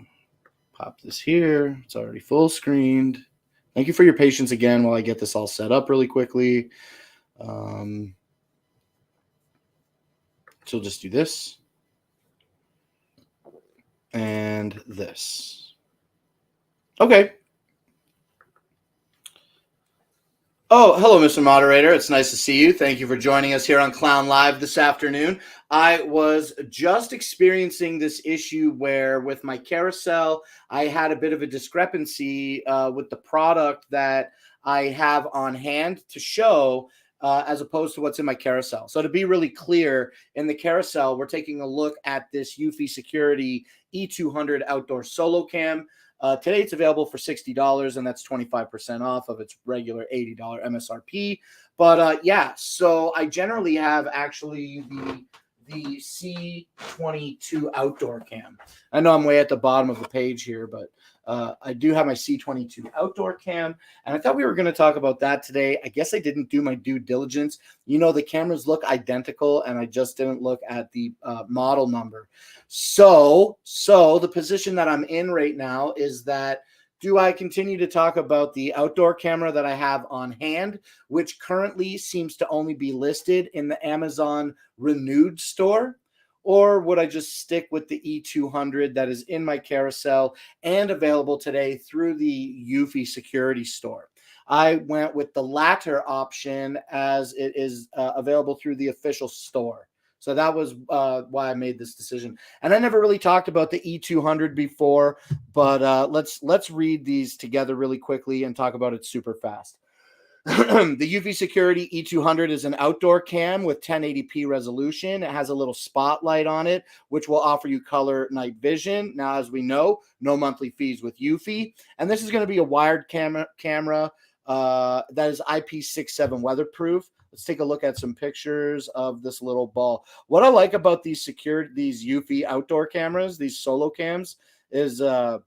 pop this here. It's already full screened. Thank you for your patience again while I get this all set up really quickly. So just do this and this. Okay. Oh, hello, Mr. Moderator. It's nice to see you. Thank you for joining us here on Clown Live this afternoon. I was just experiencing this issue where with my carousel, I had a bit of a discrepancy with the product that I have on hand to show as opposed to what's in my carousel. So to be really clear, in the carousel, we're taking a look at this Eufy Security E200 outdoor solo cam. Today it's available for $60, and that's 25% off of its regular $80 MSRP. But yeah, so I generally have actually the C22 outdoor cam. I know I'm way at the bottom of the page here, but I do have my C22 outdoor cam, and I thought we were going to talk about that today. I guess I didn't do my due diligence. You know, the cameras look identical, and I just didn't look at the model number. So the position that I'm in right now is that do I continue to talk about the outdoor camera that I have on hand, which currently seems to only be listed in the Amazon Renewed store? Or would I just stick with the E200 that is in my carousel and available today through the Eufy Security store? I went with the latter option as it is available through the official store. So that was why I made this decision. And I never really talked about the E200 before, but let's read these together really quickly and talk about it super fast. The UV Security E200 is an outdoor cam with 1080p resolution. It has a little spotlight on it, which will offer you color night vision. Now, as we know, no monthly fees with UV. And this is going to be a wired camera that is IP67 weatherproof. Let's take a look at some pictures of this little ball. What I like about these UV outdoor cameras, these solo cams, is I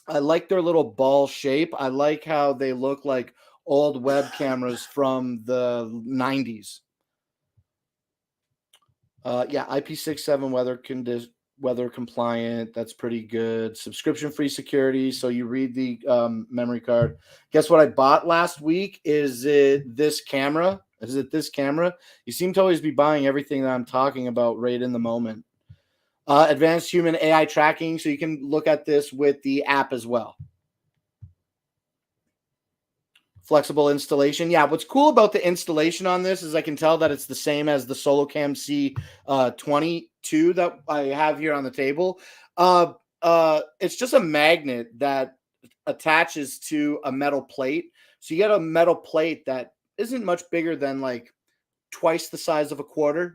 like their little ball shape. I like how they look like old web cameras from the 90s. Yeah, IP67 weather compliant. That's pretty good. Subscription free security. So you read the memory card. Guess what I bought last week? Is it this camera? You seem to always be buying everything that I'm talking about right in the moment. Advanced human AI tracking. So you can look at this with the app as well. Flexible installation. Yeah, what's cool about the installation on this is I can tell that it's the same as the SoloCam C22 that I have here on the table. It's just a magnet that attaches to a metal plate. So you get a metal plate that isn't much bigger than like twice the size of a quarter,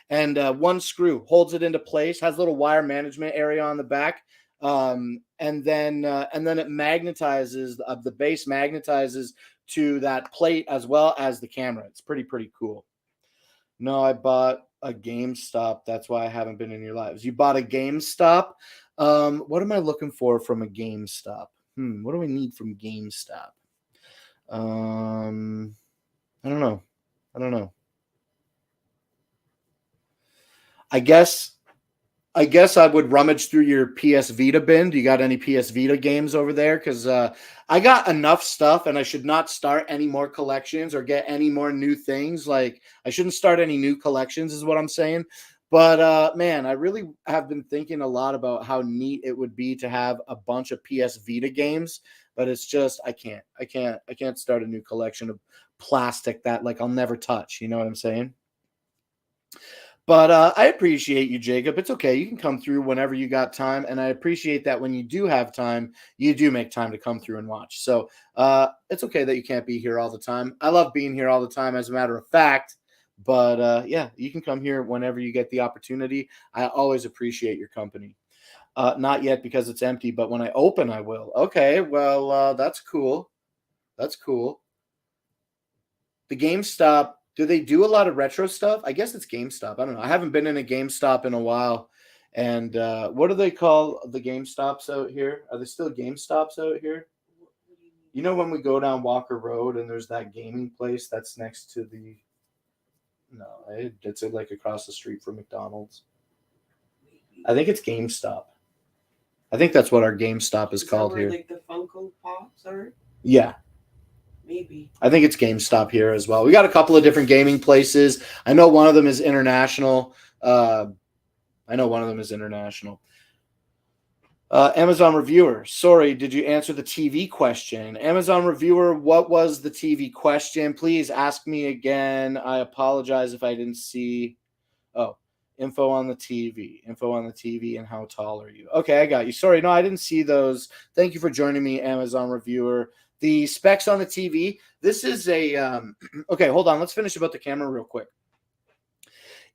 and one screw holds it into place, has a little wire management area on the back. And then it magnetizes, the base magnetizes to that plate as well as the camera. It's pretty cool. No, I bought a GameStop. That's why I haven't been in your lives. You bought a GameStop. What am I looking for from a GameStop? What do we need from GameStop? I don't know. I guess I would rummage through your PS Vita bin. Do you got any PS Vita games over there? Because I got enough stuff, and I should not start any more collections or get any more new things. Like, I shouldn't start any new collections is what I'm saying. But, man, I really have been thinking a lot about how neat it would be to have a bunch of PS Vita games. But it's just, I can't start a new collection of plastic that, like, I'll never touch. You know what I'm saying? But I appreciate you, Jacob. It's okay. You can come through whenever you got time. And I appreciate that when you do have time, you do make time to come through and watch. So it's okay that you can't be here all the time. I love being here all the time, as a matter of fact. But yeah, you can come here whenever you get the opportunity. I always appreciate your company. Not yet because it's empty, but when I open, I will. Okay, well, that's cool. That's cool. The GameStop. Do they do a lot of retro stuff? I guess it's GameStop. I don't know. I haven't been in a GameStop in a while. And what do they call the GameStops out here? Are there still GameStops out here? You know when we go down Walker Road and there's that gaming place that's next to the... No, it's like across the street from McDonald's. I think it's GameStop. I think that's what our GameStop is called here. Like the Funko Pops are? Yeah. Maybe. I think it's GameStop here as well. We got a couple of different gaming places. I know one of them is international. Amazon reviewer. Sorry, did you answer the TV question? Amazon reviewer, what was the TV question? Please ask me again. I apologize if I didn't see. Oh, info on the TV and how tall are you? Okay, I got you. Sorry, no, I didn't see those. Thank you for joining me, Amazon reviewer. The specs on the TV. This is a, okay, hold on. Let's finish about the camera real quick.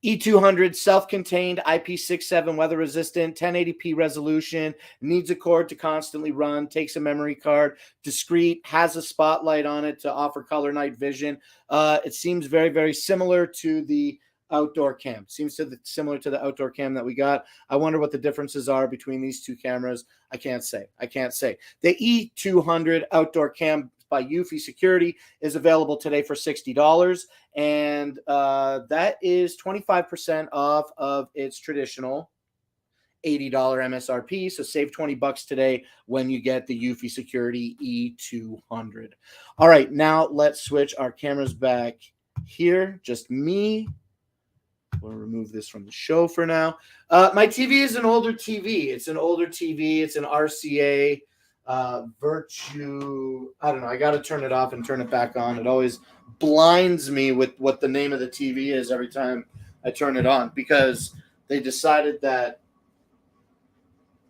E200, self-contained, IP67 weather resistant, 1080p resolution, needs a cord to constantly run, takes a memory card, discreet, has a spotlight on it to offer color night vision. It seems very, very similar to the outdoor cam. Similar to the outdoor cam that we got. I wonder what the differences are between these two cameras. I can't say. The E200 outdoor cam by Eufy Security is available today for $60, and that is 25% off of its traditional $80 MSRP. So save $20 today when you get the Eufy Security E200. All right, now let's switch our cameras back here. Just me. We'll remove this from the show for now. My TV is an older TV. It's an RCA Virtue. I don't know. I got to turn it off and turn it back on. It always blinds me with what the name of the TV is every time I turn it on, because they decided that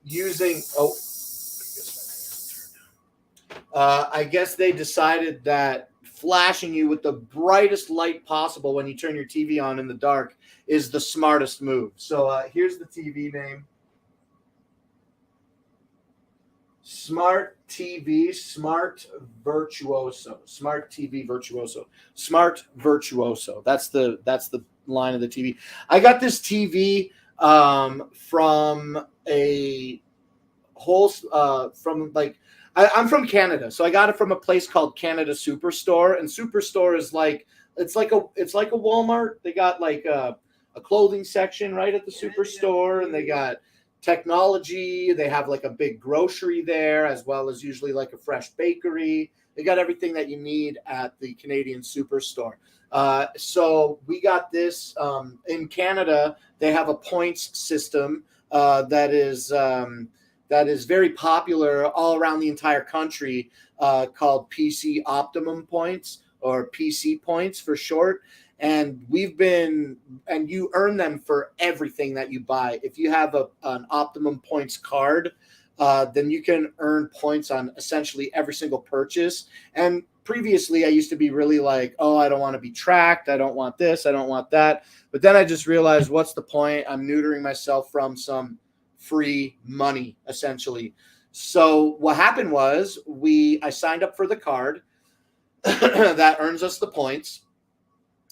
using... I guess they decided that flashing you with the brightest light possible when you turn your TV on in the dark is the smartest move. So here's the TV name. Smart TV, Smart Virtuoso. Smart TV Virtuoso. Smart Virtuoso. That's the line of the TV. I got this TV from a whole from like I'm from Canada, so I got it from a place called Canada Superstore, and Superstore is like it's like a Walmart. They got like a clothing section right at the Superstore, and they got technology. They have like a big grocery there, as well as usually like a fresh bakery. They got everything that you need at the Canadian Superstore. So we got this in Canada. They have a points system that is very popular all around the entire country, called PC Optimum Points, or PC Points for short. And you earn them for everything that you buy. If you have an Optimum Points card, then you can earn points on essentially every single purchase. And previously, I used to be really like, oh, I don't want to be tracked. I don't want this. I don't want that. But then I just realized, what's the point? I'm neutering myself from some free money, essentially. So what happened was I signed up for the card that earns us the points.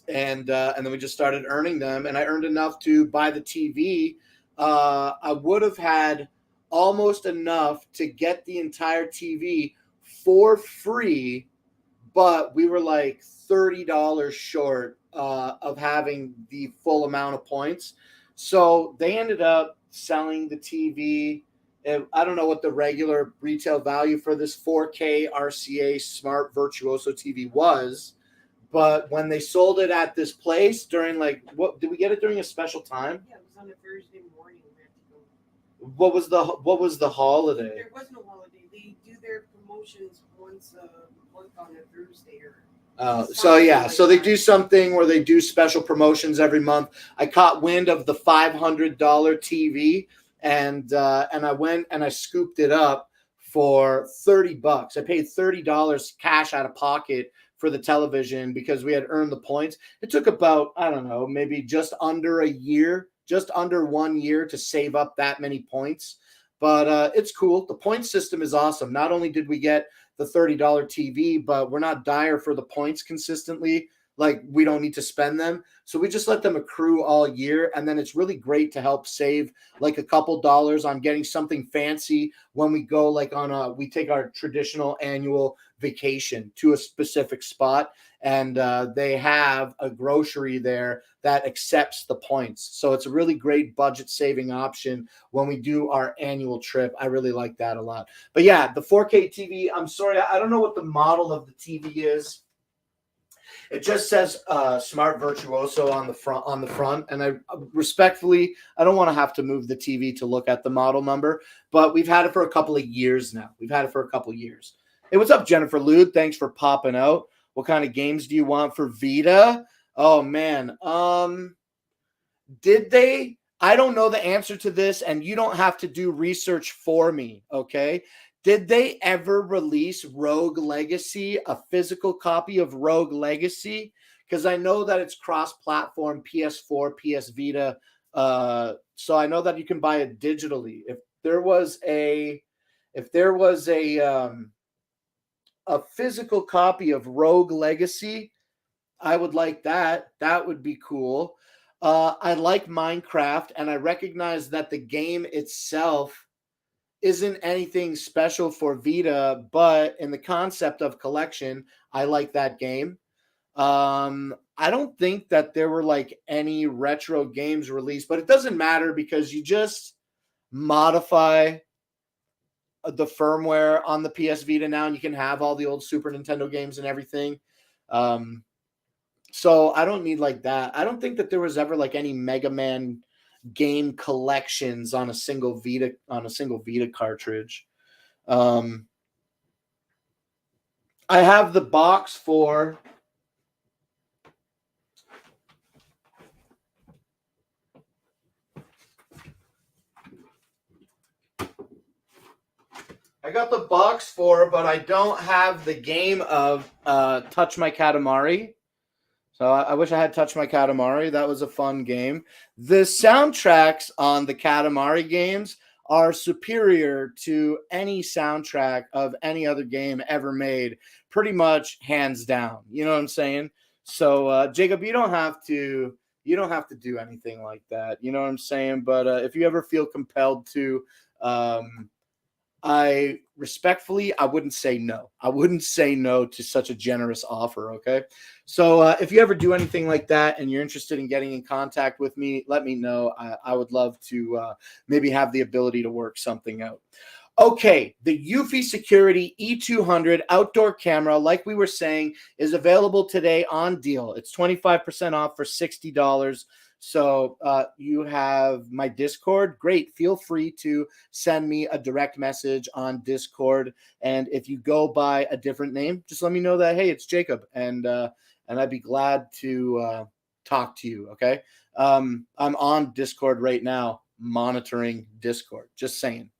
And then we just started earning them, and I earned enough to buy the TV. I would have had almost enough to get the entire TV for free, but we were like $30 short of having the full amount of points. So they ended up selling the TV. I don't know what the regular retail value for this 4K RCA Smart Virtuoso TV was. But when they sold it at this place during what did we get it during a special time? Yeah, it was on a Thursday morning. We had to go. What was the holiday? There was no holiday. They do their promotions once a month on a Thursday so they do something where they do special promotions every month. I caught wind of the $500 TV, and I went and I scooped it up for $30. I paid $30 cash out of pocket for the television because we had earned the points. It took about, I don't know, maybe just under 1 year to save up that many points. But it's cool. The point system is awesome. Not only did we get the $30 TV, but we're not dire for the points consistently. Like, we don't need to spend them. So we just let them accrue all year. And then it's really great to help save like a couple dollars on getting something fancy when we go we take our traditional annual vacation to a specific spot. And they have a grocery there that accepts the points. So it's a really great budget saving option when we do our annual trip. I really like that a lot. But yeah, the 4K TV, I'm sorry, I don't know what the model of the TV is. It just says Smart Virtuoso on the front, and I respectfully, I don't want to have to move the TV to look at the model number, but we've had it for a couple of years now. Hey, what's up, Jennifer Lude? Thanks for popping out. What kind of games do you want for Vita? Oh man, did they? I don't know the answer to this, and you don't have to do research for me, okay? Did they ever release Rogue Legacy, a physical copy of Rogue Legacy? Because I know that it's cross-platform, PS4, PS Vita. So I know that you can buy it digitally. If there was a physical copy of Rogue Legacy, I would like that. That would be cool. I like Minecraft, and I recognize that the game itself isn't anything special for Vita, but in the concept of collection, I like that game. I don't think that there were like any retro games released, but it doesn't matter because you just modify the firmware on the PS Vita now, and you can have all the old Super Nintendo games and everything. So I don't need like that. I don't think that there was ever like any Mega Man game collections on a single Vita cartridge. I have the box for I got the box for, but I don't have the game of Touch My Katamari. So I wish I had Touch My Katamari. That was a fun game. The soundtracks on the Katamari games are superior to any soundtrack of any other game ever made, pretty much hands down. You know what I'm saying? So Jacob, you don't have to do anything like that. You know what I'm saying? But if you ever feel compelled to, I respectfully, I wouldn't say no. I wouldn't say no to such a generous offer. Okay. So if you ever do anything like that and you're interested in getting in contact with me, let me know. I would love to maybe have the ability to work something out. Okay, the Eufy Security E200 outdoor camera, like we were saying, is available today on deal. It's 25% off for $60. So you have my Discord. Great. Feel free to send me a direct message on Discord. And if you go by a different name, just let me know that, hey, it's Jacob. And I'd be glad to talk to you. Okay. I'm on Discord right now, monitoring Discord. Just saying.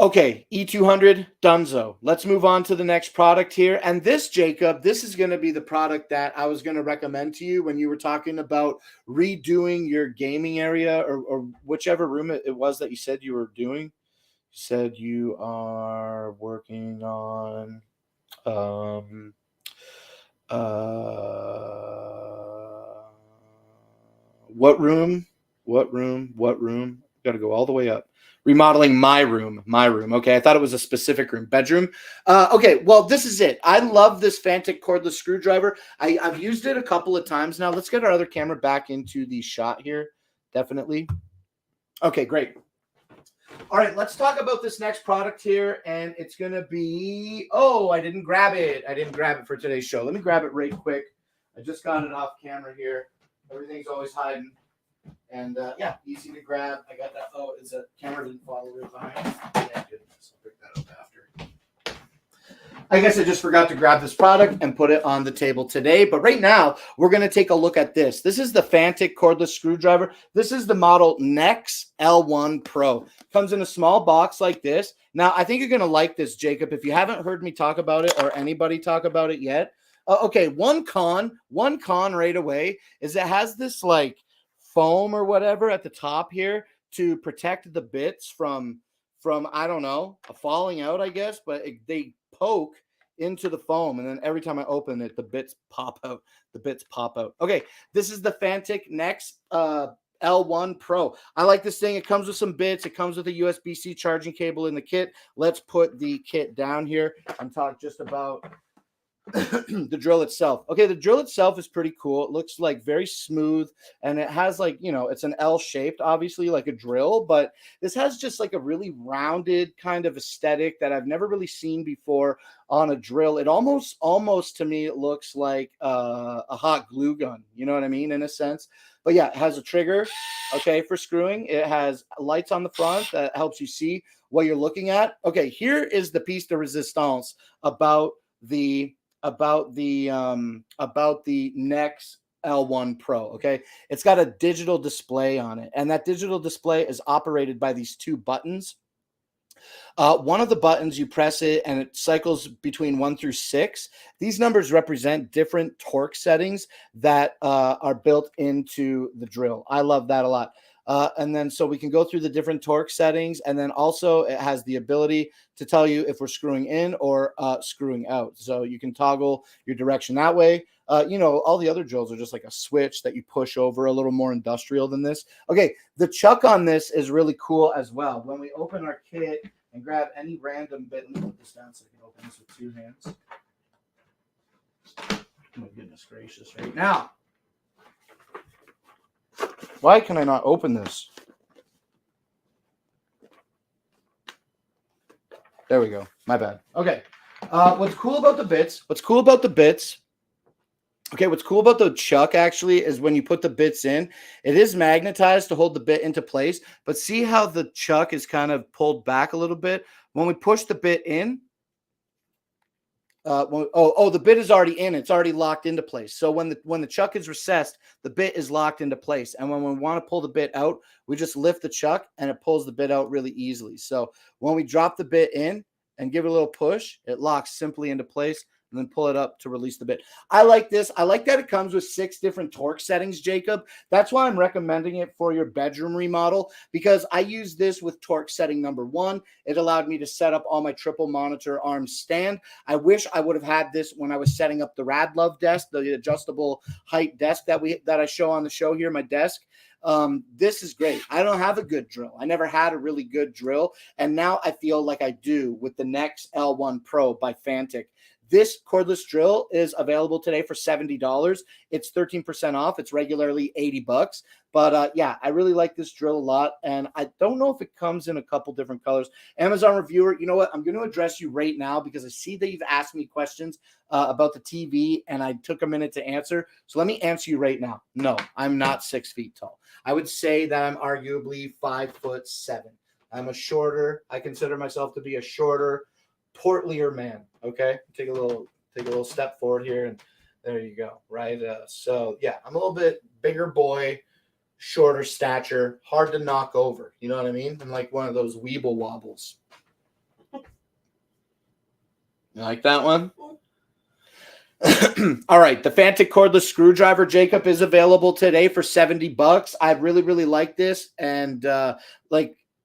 Okay, E200, Dunzo. Let's move on to the next product here. And this, Jacob, this is going to be the product that I was going to recommend to you when you were talking about redoing your gaming area or whichever room it was that you said you were doing. You said you are working on what room? Got to go all the way up. Remodeling my room. Okay, I thought it was a specific room. Bedroom. Okay, well, this is it. I love this Fantic cordless screwdriver. I've used it a couple of times now. Let's get our other camera back into the shot here. Definitely. Okay, great. All right, let's talk about this next product here, and it's going to be... Oh, I didn't grab it. For today's show. Let me grab it right quick. I just got it off camera here. Everything's always hiding. And yeah, easy to grab. I got that. Oh, it's a camera didn't follow right behind. Yeah, goodness. I'll pick that up after. I guess I just forgot to grab this product and put it on the table today. But right now, we're going to take a look at this. This is the Fantic cordless screwdriver. This is the model Nex L1 Pro. Comes in a small box like this. Now, I think you're going to like this, Jacob. If you haven't heard me talk about it or anybody talk about it yet. Okay, one con right away is it has this like foam or whatever at the top here to protect the bits from I don't know, falling out, I guess, but they poke into the foam, and then every time I open it, the bits pop out. Okay, this is the Fantic Nex L1 Pro. I like this thing. It comes with some bits. It comes with a USB-C charging cable in the kit. Let's put the kit down here and talk just about the drill itself. Okay, the drill itself is pretty cool. It looks like very smooth, and it has like, you know, it's an L shaped, obviously like a drill, but this has just like a really rounded kind of aesthetic that I've never really seen before on a drill. It almost to me it looks like a hot glue gun, you know what I mean, in a sense. But yeah, it has a trigger, okay, for screwing. It has lights on the front that helps you see what you're looking at. Okay, here is the piece de resistance about the Nex L1 Pro. Okay, it's got a digital display on it, and that digital display is operated by these two buttons. One of the buttons, you press it and it cycles between 1 through 6. These numbers represent different torque settings that are built into the drill. I love that a lot. And then so we can go through the different torque settings, and then also it has the ability to tell you if we're screwing in or screwing out. So you can toggle your direction that way. You know, all the other drills are just like a switch that you push over, a little more industrial than this. Okay, the chuck on this is really cool as well. When we open our kit and grab any random bit, let me put this down so I can open this with 2 hands. Oh my goodness gracious, right now. Why can I not open this? There we go. My bad. Okay. What's cool about the bits? Okay, what's cool about the chuck actually is when you put the bits in, it is magnetized to hold the bit into place. But see how the chuck is kind of pulled back a little bit? When we push the bit in, The bit is already in. It's already locked into place. So when the chuck is recessed, the bit is locked into place. And when we want to pull the bit out, we just lift the chuck and it pulls the bit out really easily. So when we drop the bit in and give it a little push, it locks simply into place. And then pull it up to release the bit. I like this. I like that it comes with 6 different torque settings, Jacob. That's why I'm recommending it for your bedroom remodel, because I use this with torque setting number 1. It allowed me to set up all my triple monitor arm stand. I wish I would have had this when I was setting up the Radlove desk, the adjustable height desk that I show on the show here, my desk. This is great. I don't have a good drill. I never had a really good drill. And now I feel like I do with the Nex L1 Pro by Fantic. This cordless drill is available today for $70. It's 13% off. It's regularly $80. But yeah, I really like this drill a lot. And I don't know if it comes in a couple different colors. Amazon reviewer, you know what? I'm going to address you right now because I see that you've asked me questions about the TV and I took a minute to answer. So let me answer you right now. No, I'm not 6 feet tall. I would say that I'm arguably 5'7". I'm a shorter. I consider myself to be a shorter, portlier man. Okay, take a little step forward here, and there you go. Right. So yeah, I'm a little bit bigger boy, shorter stature, hard to knock over. You know what I mean? I'm like one of those weeble wobbles. You like that one? All right, the Fantic cordless screwdriver, Jacob, is available today for $70. I really, really like this, and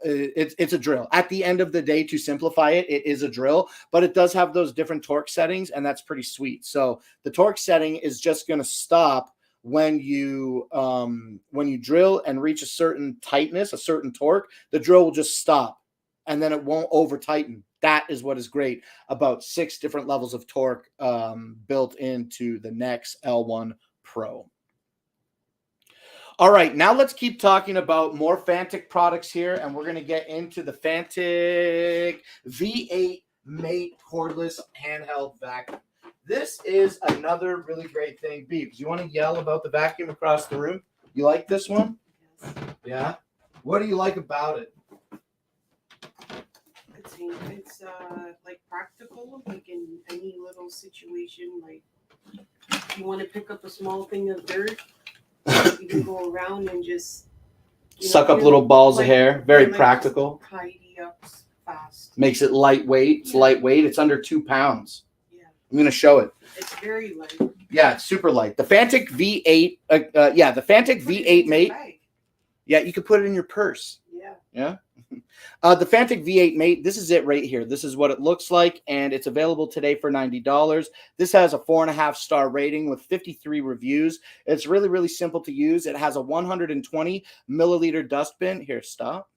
it's a drill. At the end of the day, to simplify it, it is a drill, but it does have those different torque settings, and that's pretty sweet. So the torque setting is just going to stop when you drill and reach a certain tightness, a certain torque. The drill will just stop, and then it won't over tighten. That is what is great about 6 different levels of torque built into the Nex L1 Pro. All right, now let's keep talking about more Fantic products here, and we're going to get into the Fantic V8 Mate cordless handheld vacuum. This is another really great thing. Beebs, you want to yell about the vacuum across the room? You like this one? Yes. Yeah? What do you like about it? It's like practical, like in any little situation. Like if you want to pick up a small thing of dirt, you can go around and just suck up little balls of hair. Very practical. Tidy up fast. Makes it lightweight. It's lightweight. It's under 2 pounds. Yeah. I'm going to show it. It's very light. Yeah, it's super light. The Fantic V8. The Fantic V8 Mate. Yeah, you could put it in your purse. Yeah. Yeah. The Fantic V8 Mate, this is it right here. This is what it looks like, and it's available today for $90. This has a 4.5-star rating with 53 reviews. It's really, really simple to use. It has a 120 milliliter dustbin. Here, stop.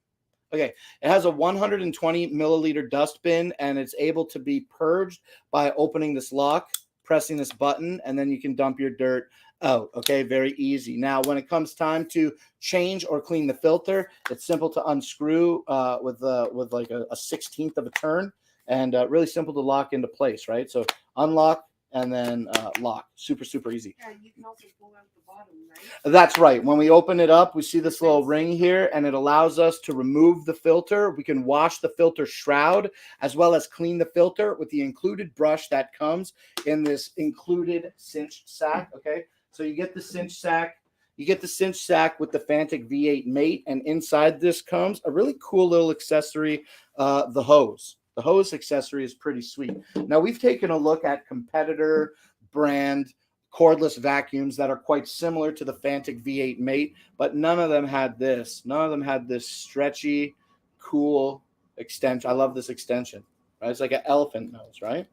Okay, it has a 120 milliliter dustbin, and it's able to be purged by opening this lock, pressing this button, and then you can dump your dirt out. Okay, very easy. Now, when it comes time to change or clean the filter, it's simple to unscrew with like a 1/16 of a turn, and really simple to lock into place, right? So unlock and then lock. Super, super easy. Yeah, you can also pull out the bottom, right? That's right. When we open it up, we see this little ring here, and it allows us to remove the filter. We can wash the filter shroud as well as clean the filter with the included brush that comes in this included cinch sack. Okay, so you get the cinch sack. You get the cinch sack with the Fantic V8 Mate, and inside this comes a really cool little accessory, the hose. The hose accessory is pretty sweet. Now, we've taken a look at competitor brand cordless vacuums that are quite similar to the Fantic V8 Mate, but none of them had this. None of them had this stretchy, cool extension. I love this extension. Right? It's like an elephant nose, right?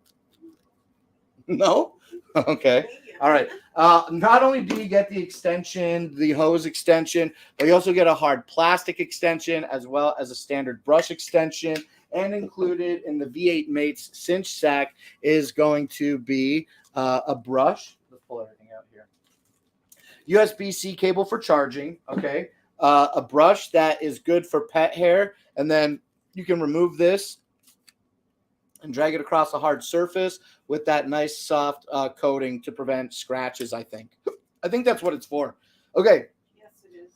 No? Okay. All right. Not only do you get the extension, the hose extension, but you also get a hard plastic extension as well as a standard brush extension. And included in the V8 Mate's cinch sack is going to be a brush. Let's pull everything out here. USB-C cable for charging. Okay. A brush that is good for pet hair. And then you can remove this and drag it across a hard surface with that nice soft coating to prevent scratches, I think. I think that's what it's for. Okay. Yes, it is.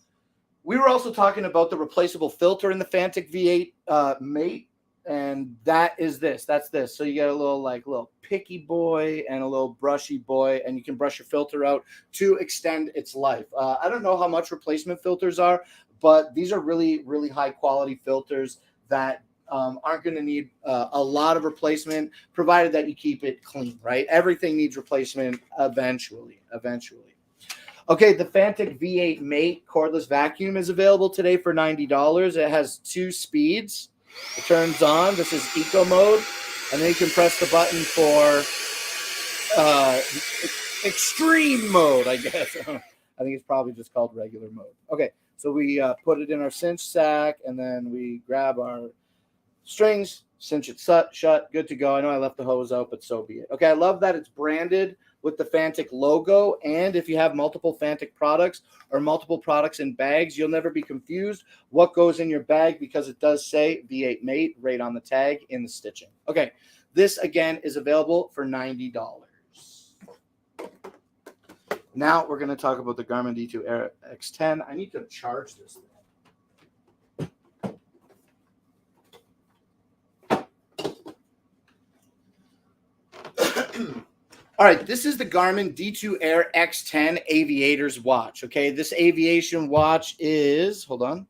We were also talking about the replaceable filter in the Fantic V8 Mate. And that is this. That's this. So you get a little picky boy and a little brushy boy, and you can brush your filter out to extend its life. I don't know how much replacement filters are, but these are really, really high quality filters that aren't going to need a lot of replacement, provided that you keep it clean, right? Everything needs replacement eventually. Okay, the Fantic V8 Mate cordless vacuum is available today for $90. It has 2 speeds. It turns on. This is eco mode, and then you can press the button for extreme mode, I guess. I think it's probably just called regular mode. Okay, so we put it in our cinch sack, and then we grab our strings, cinch it shut, good to go. I know I left the hose out, but so be it. Okay, I love that it's branded with the Fantic logo, and if you have multiple Fantic products or multiple products in bags, you'll never be confused what goes in your bag, because it does say V8 Mate right on the tag in the stitching. Okay, this again is available for $90. Now we're going to talk about the Garmin D2 Air X10. I need to charge this thing. All right, this is the Garmin D2 Air X10 Aviator's watch. Okay, this aviation watch is, hold on.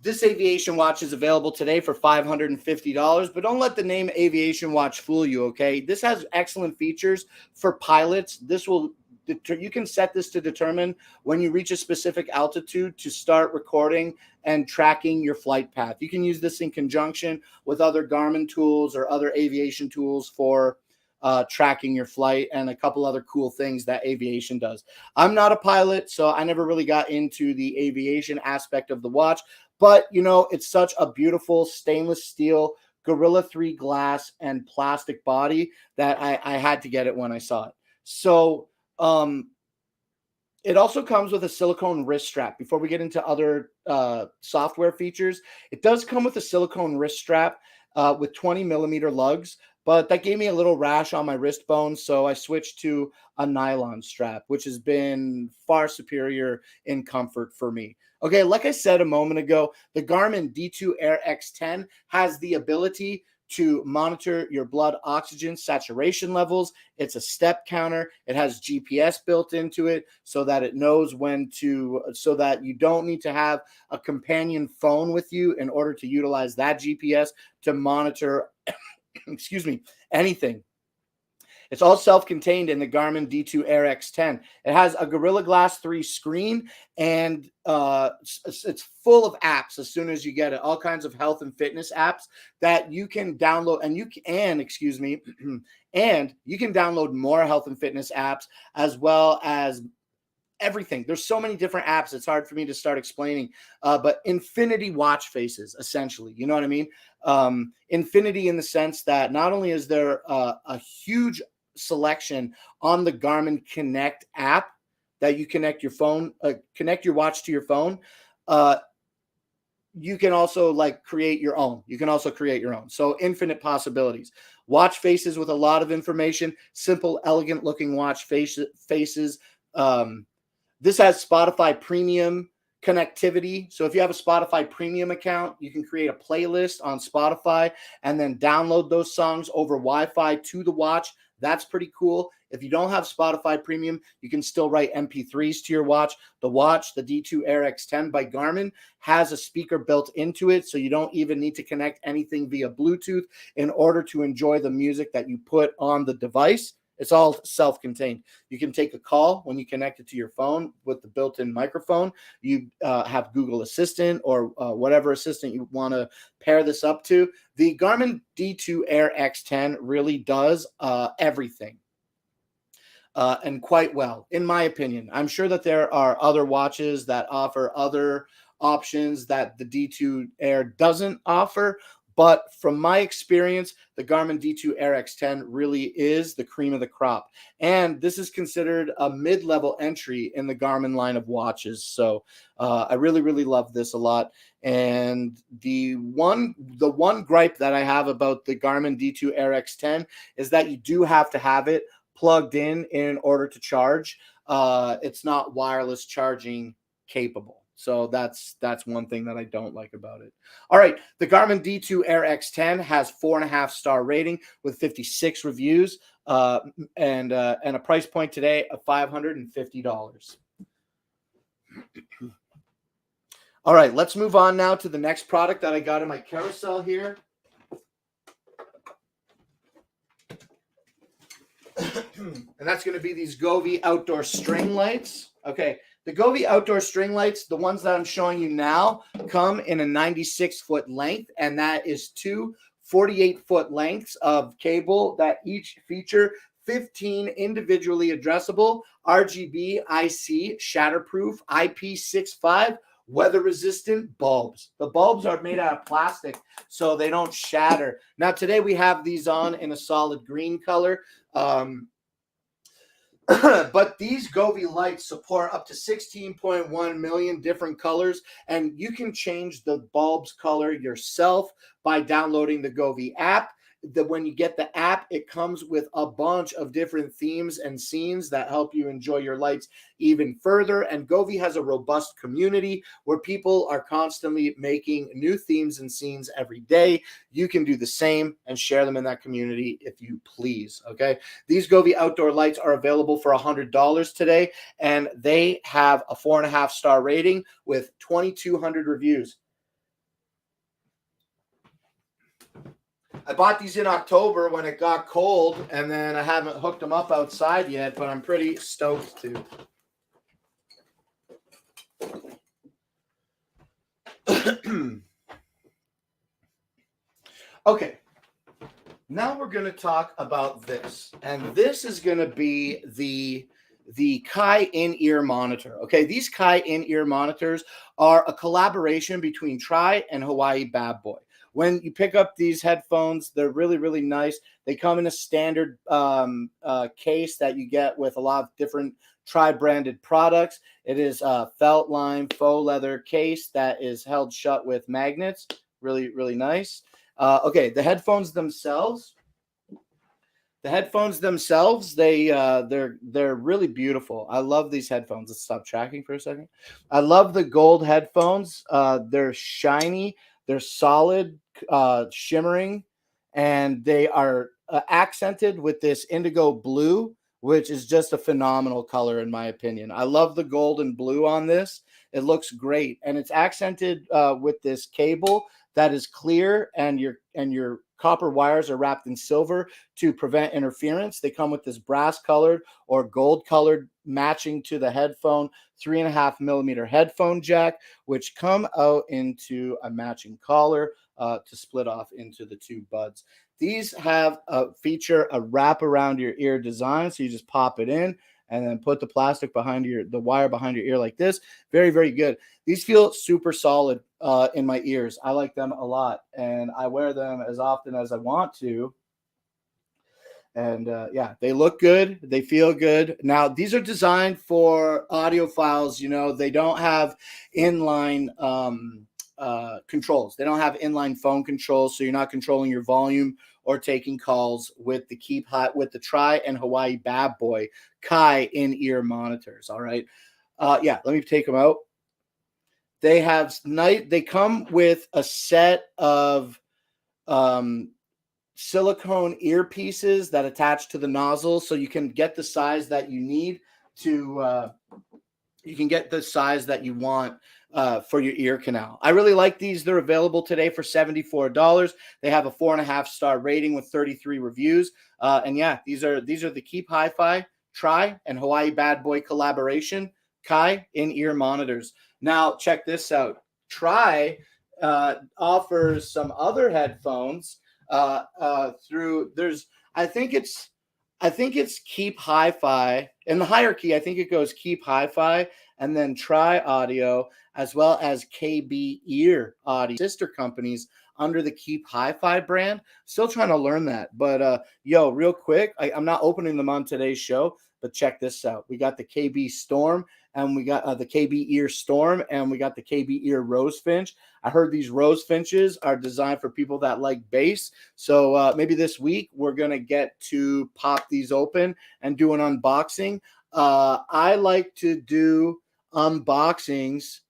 This aviation watch is available today for $550, but don't let the name aviation watch fool you, okay? This has excellent features for pilots. You can set this to determine when you reach a specific altitude to start recording and tracking your flight path. You can use this in conjunction with other Garmin tools or other aviation tools for tracking your flight, and a couple other cool things that aviation does. I'm not a pilot, so I never really got into the aviation aspect of the watch, but it's such a beautiful stainless steel Gorilla 3 glass and plastic body that I had to get it when I saw it. So it also comes with a silicone wrist strap. Before we get into other software features, it does come with a silicone wrist strap with 20 millimeter lugs, but that gave me a little rash on my wrist bone, so I switched to a nylon strap, which has been far superior in comfort for me. Okay, like I said a moment ago, the Garmin D2 Air X10 has the ability to monitor your blood oxygen saturation levels. It's a step counter. It has GPS built into it so that it knows so that you don't need to have a companion phone with you in order to utilize that GPS to monitor, anything. It's all self-contained in the Garmin D2 Air X10. It has a Gorilla Glass 3 screen, and it's full of apps as soon as you get it. All kinds of health and fitness apps that you can download, and you can download more health and fitness apps, as well as everything. There's so many different apps, it's hard for me to start explaining, but infinity watch faces, essentially. You know what I mean? Infinity in the sense that not only is there a huge selection on the Garmin Connect app that you connect your watch to your phone, you can also create your own. So infinite possibilities. Watch faces with a lot of information, simple, elegant looking watch faces. This has Spotify Premium connectivity. So if you have a Spotify Premium account, you can create a playlist on Spotify and then download those songs over Wi-Fi to the watch. That's pretty cool. If you don't have Spotify Premium, you can still write MP3s to your watch. The D2 Air X10 by Garmin, has a speaker built into it, so you don't even need to connect anything via Bluetooth in order to enjoy the music that you put on the device. It's all self-contained. You can take a call when you connect it to your phone with the built-in microphone. You have Google Assistant or whatever assistant you want to pair this up to. The Garmin D2 Air X10 really does everything. And quite well, in my opinion. I'm sure that there are other watches that offer other options that the D2 Air doesn't offer, but from my experience, the Garmin D2 Air X10 really is the cream of the crop. And this is considered a mid-level entry in the Garmin line of watches. So I really, really love this a lot. And the one gripe that I have about the Garmin D2 Air X10 is that you do have to have it plugged in order to charge. It's not wireless charging capable. So that's one thing that I don't like about it. All right, the Garmin D2 Air X10 has 4.5-star rating with 56 reviews, and a price point today of $550. All right, let's move on now to the next product that I got in my carousel here. And that's going to be these Govee outdoor string lights. Okay, the Govee outdoor string lights, the ones that I'm showing you now, come in a 96-foot length, and that is two 48-foot lengths of cable that each feature 15 individually addressable RGB IC shatterproof IP65 weather resistant bulbs. The bulbs are made out of plastic so they don't shatter. Now today we have these on in a solid green color. But these Govee lights support up to 16.1 million different colors, and you can change the bulb's color yourself by downloading the Govee app. When you get the app, it comes with a bunch of different themes and scenes that help you enjoy your lights even further. And Govee has a robust community where people are constantly making new themes and scenes every day. You can do the same and share them in that community if you please. Okay, these Govee outdoor lights are available for $100 today, and they have a 4.5-star rating with 2,200 reviews. I bought these in October when it got cold, and then I haven't hooked them up outside yet, but I'm pretty stoked to. Okay, now we're going to talk about this, and this is going to be the Kai in-ear monitor. Okay, these Kai in-ear monitors are a collaboration between Tri and Hawaii Bad Boy. When you pick up these headphones, they're really, really nice. They come in a standard case that you get with a lot of different Tri-branded products. It is a felt line faux leather case that is held shut with magnets. Really, really nice. Okay, the headphones themselves. They're really beautiful. I love these headphones. Let's stop tracking for a second. I love the gold headphones. They're shiny. They're solid, shimmering, and they are accented with this indigo blue, which is just a phenomenal color in my opinion. I love the gold and blue on this. It looks great, and it's accented with this cable that is clear, and your copper wires are wrapped in silver to prevent interference. They come with this brass colored or gold colored matching to the headphone 3.5 millimeter headphone jack, which come out into a matching collar to split off into the two buds. These have feature a wrap around your ear design, so you just pop it in and then put the plastic behind the wire behind your ear like this. Very, very good. These feel super solid in my ears. I like them a lot, and I wear them as often as I want to. And yeah, they look good. They feel good. Now, these are designed for audiophiles. You know, they don't have inline controls. They don't have inline phone controls, so you're not controlling your volume or taking calls with the Tri and Hawaii Bad Boy Kai in-ear monitors. All right. Yeah, let me take them out. They come with a set of silicone earpieces that attach to the nozzle, so you can get the size that you need to you can get the size that you want for your ear canal. I really like these. They're available today for $74. They have a 4.5-star rating with 33 reviews. And yeah, these are the Keep Hi-Fi Tri and Hawaii Bad Boy collaboration Kai in-ear monitors. Now check this out. Tri offers some other headphones through I think it's Keep Hi-Fi. In the hierarchy, I think it goes Keep Hi-Fi and then Tri Audio, as well as KB Ear Audio, sister companies under the Keep Hi-Fi brand. Still trying to learn that. But yo, real quick, I'm not opening them on today's show, but check this out. We got the KB Storm, and we got the KB Ear Storm, and we got the KB Ear Rosefinch. I heard these Rosefinches are designed for people that like bass. So maybe this week we're going to get to pop these open and do an unboxing. I like to do unboxings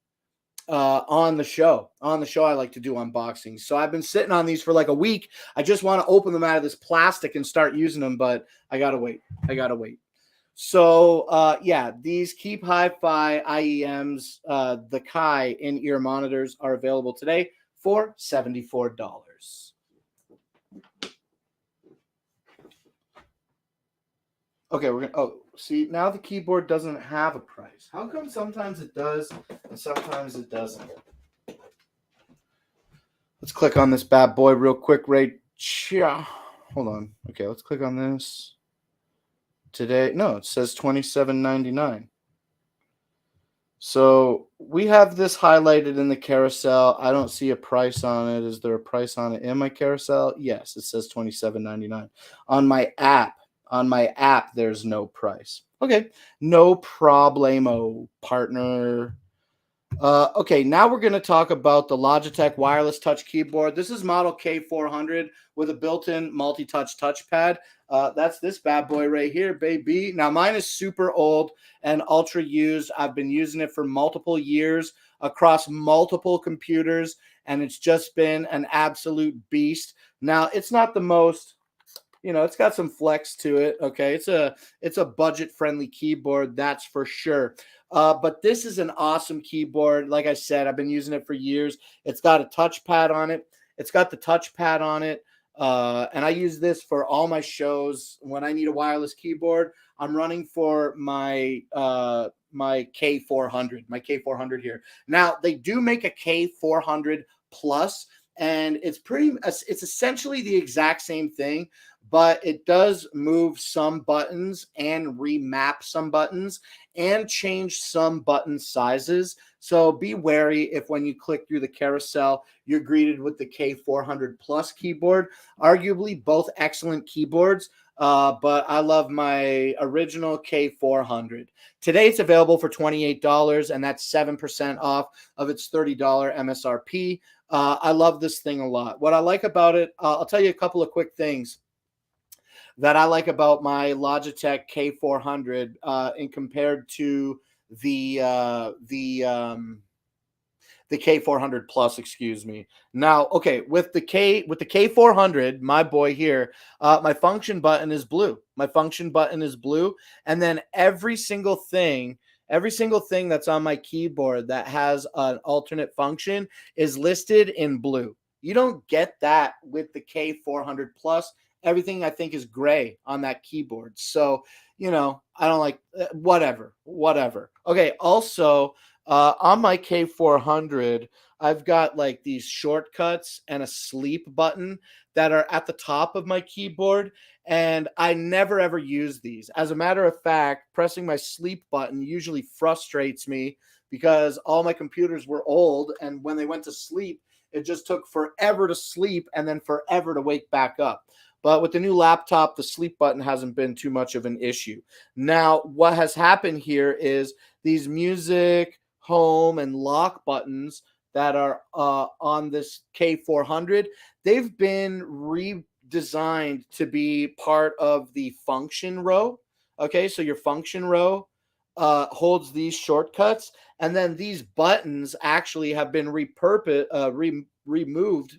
on the show. On the show, I like to do unboxings. So I've been sitting on these for like a week. I just want to open them out of this plastic and start using them, but I gotta wait. So yeah, these Keep Hi-Fi IEMs, the Kai in-ear monitors are available today for $74. Okay, we're gonna. Oh, see, now the keyboard doesn't have a price. How come sometimes it does and sometimes it doesn't? Let's click on this bad boy real quick, right? Hold on. Okay, let's click on this. Today, no, it says $27.99. So we have this highlighted in the carousel. I don't see a price on it. Is there a price on it in my carousel? Yes, it says $27.99. On my app, there's no price. Okay, no problemo, partner. Okay, now we're going to talk about the Logitech wireless touch keyboard. This is model K400 with a built-in multi-touch touchpad. That's this bad boy right here, baby. Now, mine is super old and ultra used. I've been using it for multiple years across multiple computers, and it's just been an absolute beast. Now, it's not the most, it's got some flex to it. Okay, it's a budget-friendly keyboard, that's for sure. But this is an awesome keyboard. Like I said, I've been using it for years. It's got a touchpad on it. And I use this for all my shows. When I need a wireless keyboard, I'm running for my my K400 here. Now, they do make a K400 Plus, and it's essentially the exact same thing, but it does move some buttons and remap some buttons and change some button sizes. So be wary if when you click through the carousel, you're greeted with the K400 Plus keyboard. Arguably both excellent keyboards, but I love my original K400. Today it's available for $28, and that's 7% off of its $30 MSRP. I love this thing a lot. What I like about it, I'll tell you a couple of quick things that I like about my Logitech K400 in compared to the K400 Plus, excuse me. Now, okay, with the K400, my boy here, my function button is blue. And then every single thing that's on my keyboard that has an alternate function is listed in blue. You don't get that with the K400 Plus. Everything I think is gray on that keyboard. So, I don't like whatever. Okay, also on my K400, I've got like these shortcuts and a sleep button that are at the top of my keyboard, and I never ever use these. As a matter of fact, pressing my sleep button usually frustrates me because all my computers were old, and when they went to sleep, it just took forever to sleep and then forever to wake back up. But with the new laptop, the sleep button hasn't been too much of an issue. Now, what has happened here is these music, home, and lock buttons that are on this K400, they've been redesigned to be part of the function row. Okay, so your function row holds these shortcuts, and then these buttons actually have been removed.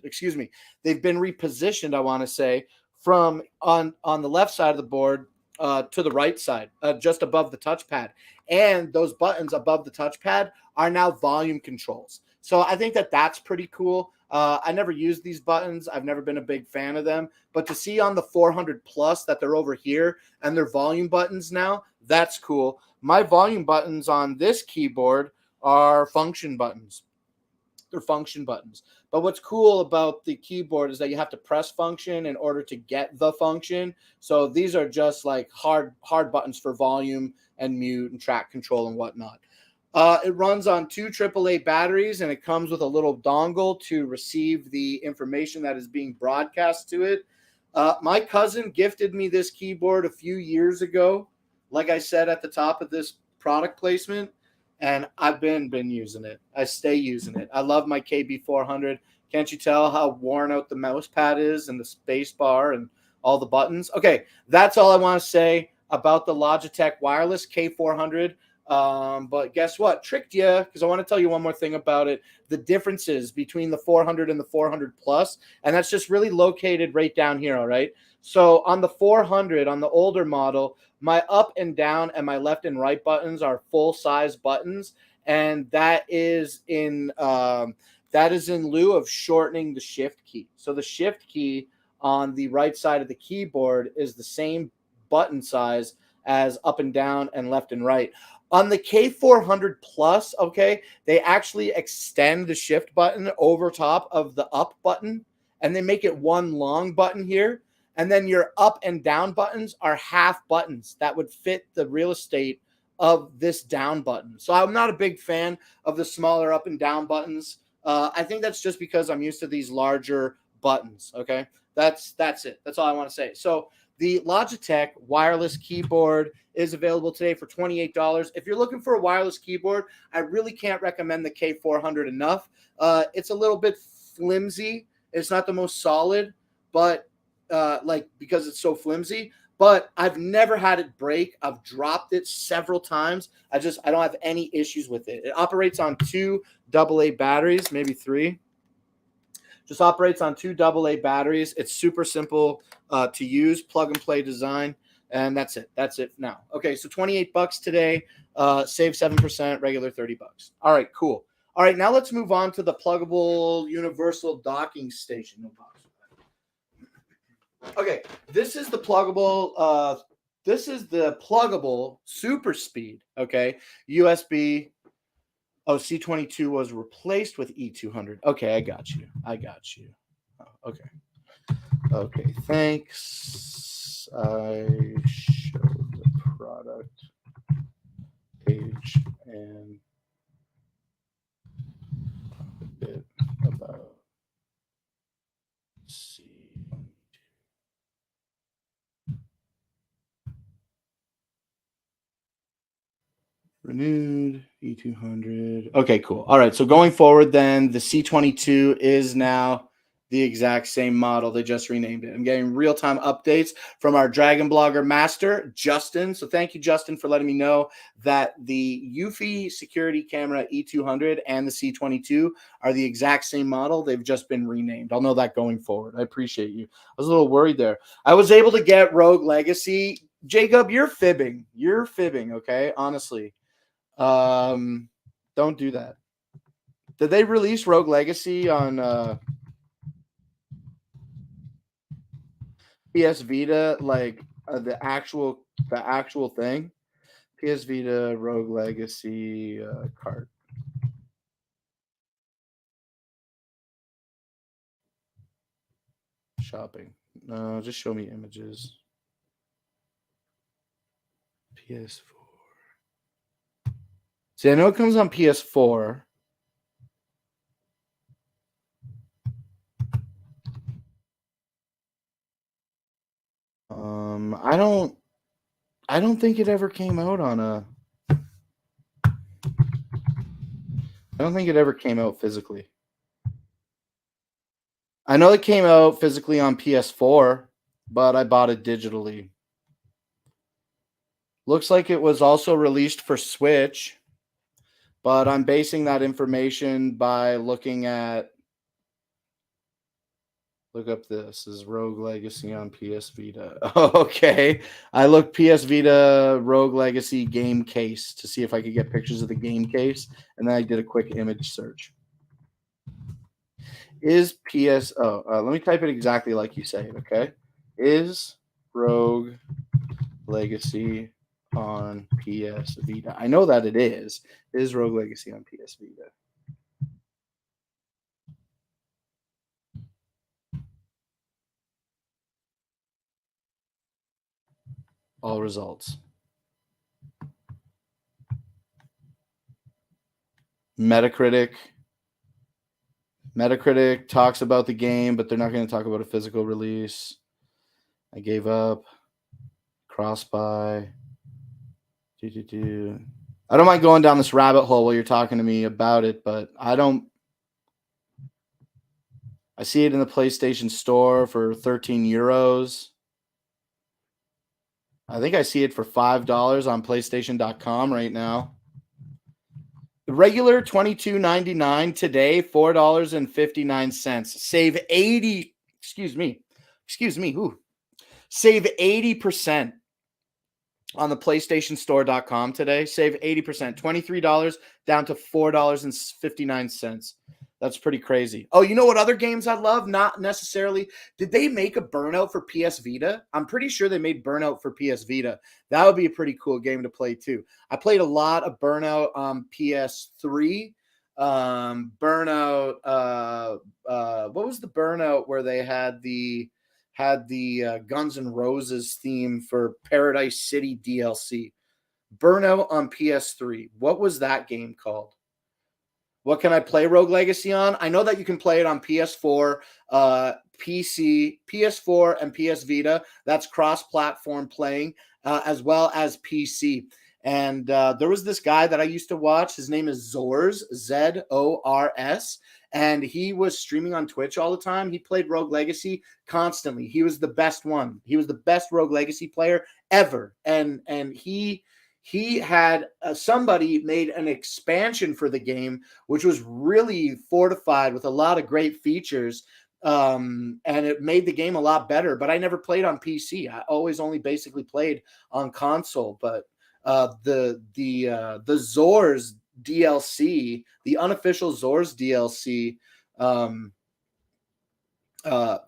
Excuse me, they've been repositioned, I want to say, from on the left side of the board to the right side, just above the touchpad. And those buttons above the touchpad are now volume controls. So I think that's pretty cool. I never used these buttons. I've never been a big fan of them. But to see on the 400 Plus that they're over here and they're volume buttons now, that's cool. My volume buttons on this keyboard are function buttons. They're function buttons. But what's cool about the keyboard is that you have to press function in order to get the function. So these are just like hard buttons for volume and mute and track control and whatnot. It runs on 2 AAA batteries, and it comes with a little dongle to receive the information that is being broadcast to it. My cousin gifted me this keyboard a few years ago, like I said at the top of this product placement, and I've been using it. I stay using it. I love my KB400. Can't you tell how worn out the mouse pad is and the space bar and all the buttons? Okay, that's all I want to say about the Logitech wireless K400. But guess what? Tricked you, because I want to tell you one more thing about it. The differences between the 400 and the 400 plus, and that's just really located right down here. All right. So on the 400, on the older model, my up and down and my left and right buttons are full size buttons, and that is in lieu of shortening the shift key. So the shift key on the right side of the keyboard is the same button size as up and down and left and right. On the K400 Plus, okay, they actually extend the shift button over top of the up button, and they make it one long button here. And then your up and down buttons are half buttons that would fit the real estate of this down button. So I'm not a big fan of the smaller up and down buttons. I think that's just because I'm used to these larger buttons. Okay, that's it. That's all I want to say. So the Logitech wireless keyboard is available today for $28. If you're looking for a wireless keyboard, I really can't recommend the K400 enough. It's a little bit flimsy. It's not the most solid, but because it's so flimsy. But I've never had it break. I've dropped it several times. I don't have any issues with it. It operates on 2 AA batteries, maybe 3. Just operates on 2 AA batteries. It's super simple to use, plug and play design, and that's it. That's it now. Okay, so $28 today. Save 7%, regular $30. All right, cool. All right, now let's move on to the pluggable universal docking station. No box. Okay, this is the pluggable. This is the pluggable super speed. Okay, USB. Oh, C22 was replaced with E200. Okay, I got you. Oh, okay. Okay, thanks. I showed the product page and a bit about C. Renewed E200. Okay, cool. All right. So going forward, then the C22 is now the exact same model. They just renamed it. I'm getting real-time updates from our Dragon Blogger master, Justin. So thank you, Justin, for letting me know that the Eufy security camera E200 and the C22 are the exact same model. They've just been renamed. I'll know that going forward. I appreciate you. I was a little worried there. I was able to get Rogue Legacy. Jacob, you're fibbing. Okay? Honestly. Don't do that. Did they release Rogue Legacy on PS Vita, like the actual thing? PS Vita Rogue Legacy cart. Shopping. No, just show me images. PS4. See, I know it comes on PS4. I don't think it ever came out on a. I don't think it ever came out physically. I know it came out physically on PS4, but I bought it digitally. Looks like it was also released for Switch, but I'm basing that information by looking at. Look up this is Rogue Legacy on PS Vita. Okay. I looked PS Vita Rogue Legacy game case to see if I could get pictures of the game case, and then I did a quick image search. Let me type it exactly like you say it, okay? Is Rogue Legacy on PS Vita? I know that it is. Is Rogue Legacy on PS Vita? All results. Metacritic talks about the game, but they're not going to talk about a physical release. I gave up. Cross-buy. I don't mind going down this rabbit hole while you're talking to me about it, but I see it in the PlayStation Store for 13 euros. I think I see it for $5 on PlayStation.com right now. Regular $22.99 today, $4.59. Save 80. Excuse me. Ooh. Save 80% on the PlayStationStore.com today. Save 80%. $23 down to $4.59. That's pretty crazy. Oh, you know what other games I love? Not necessarily. Did they make a Burnout for PS Vita? I'm pretty sure they made Burnout for PS Vita. That would be a pretty cool game to play too. I played a lot of Burnout on PS3. Burnout. What was the Burnout where they had the Guns N' Roses theme for Paradise City DLC? Burnout on PS3. What was that game called? What can I play Rogue Legacy on? I know that you can play it on PS4, PC, PS4, and PS Vita. That's cross-platform playing, as well as PC. And there was this guy that I used to watch. His name is Zors, Zors, and he was streaming on Twitch all the time. He played Rogue Legacy constantly. He was the best one. He was the best Rogue Legacy player ever. And he had somebody made an expansion for the game, which was really fortified with a lot of great features. And it made the game a lot better, but I never played on PC. I always only basically played on console. But the Zors DLC, the unofficial Zors DLC,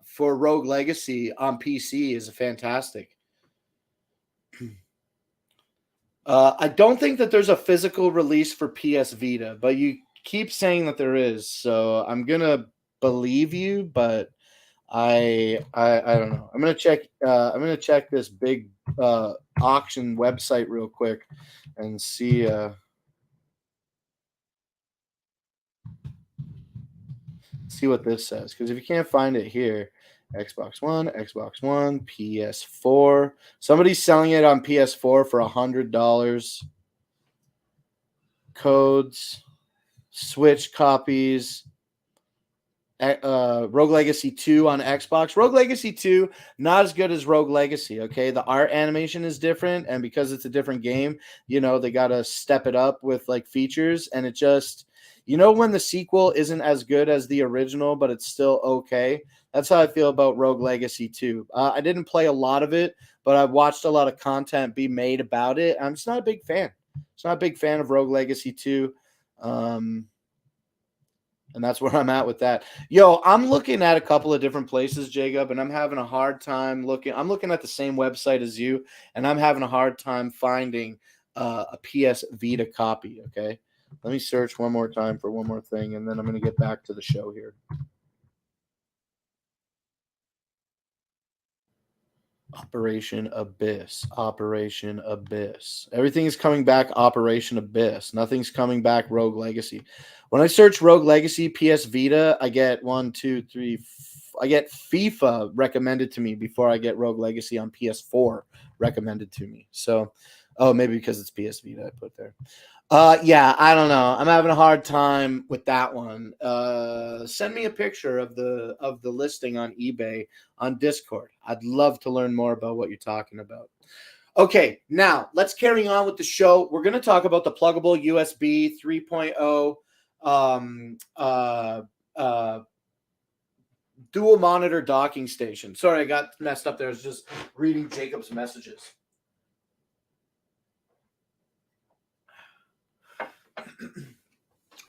for Rogue Legacy on PC is fantastic. I don't think that there's a physical release for PS Vita, but you keep saying that there is, so I'm gonna believe you. But I don't know. I'm gonna check this big auction website real quick and see what this says. Because if you can't find it here, Xbox One, PS4. Somebody's selling it on PS4 for $100. Codes, Switch copies. Rogue Legacy 2 on Xbox. Rogue Legacy 2, not as good as Rogue Legacy, okay? The art animation is different, and because it's a different game, they got to step it up with, like, features, and it just, when the sequel isn't as good as the original, but it's still okay. That's how I feel about Rogue Legacy 2. I didn't play a lot of it, but I've watched a lot of content be made about it. I'm just not a big fan. It's not a big fan of Rogue Legacy 2. And that's where I'm at with that. Yo, I'm looking at a couple of different places, Jacob, and I'm having a hard time looking. I'm looking at the same website as you, and I'm having a hard time finding a PS Vita copy, okay? Let me search one more time for one more thing, and then I'm going to get back to the show here. Operation Abyss. Everything is coming back Operation Abyss. Nothing's coming back Rogue Legacy. When I search Rogue Legacy PS Vita, I get I get FIFA recommended to me before I get Rogue Legacy on PS4 recommended to me. So, maybe because it's PS Vita I put there. Yeah, I don't know. I'm having a hard time with that one. Send me a picture of the listing on eBay on Discord. I'd love to learn more about what you're talking about. Okay, now let's carry on with the show. We're going to talk about the pluggable USB 3.0 dual monitor docking station. Sorry, I got messed up there. I was just reading Jacob's messages.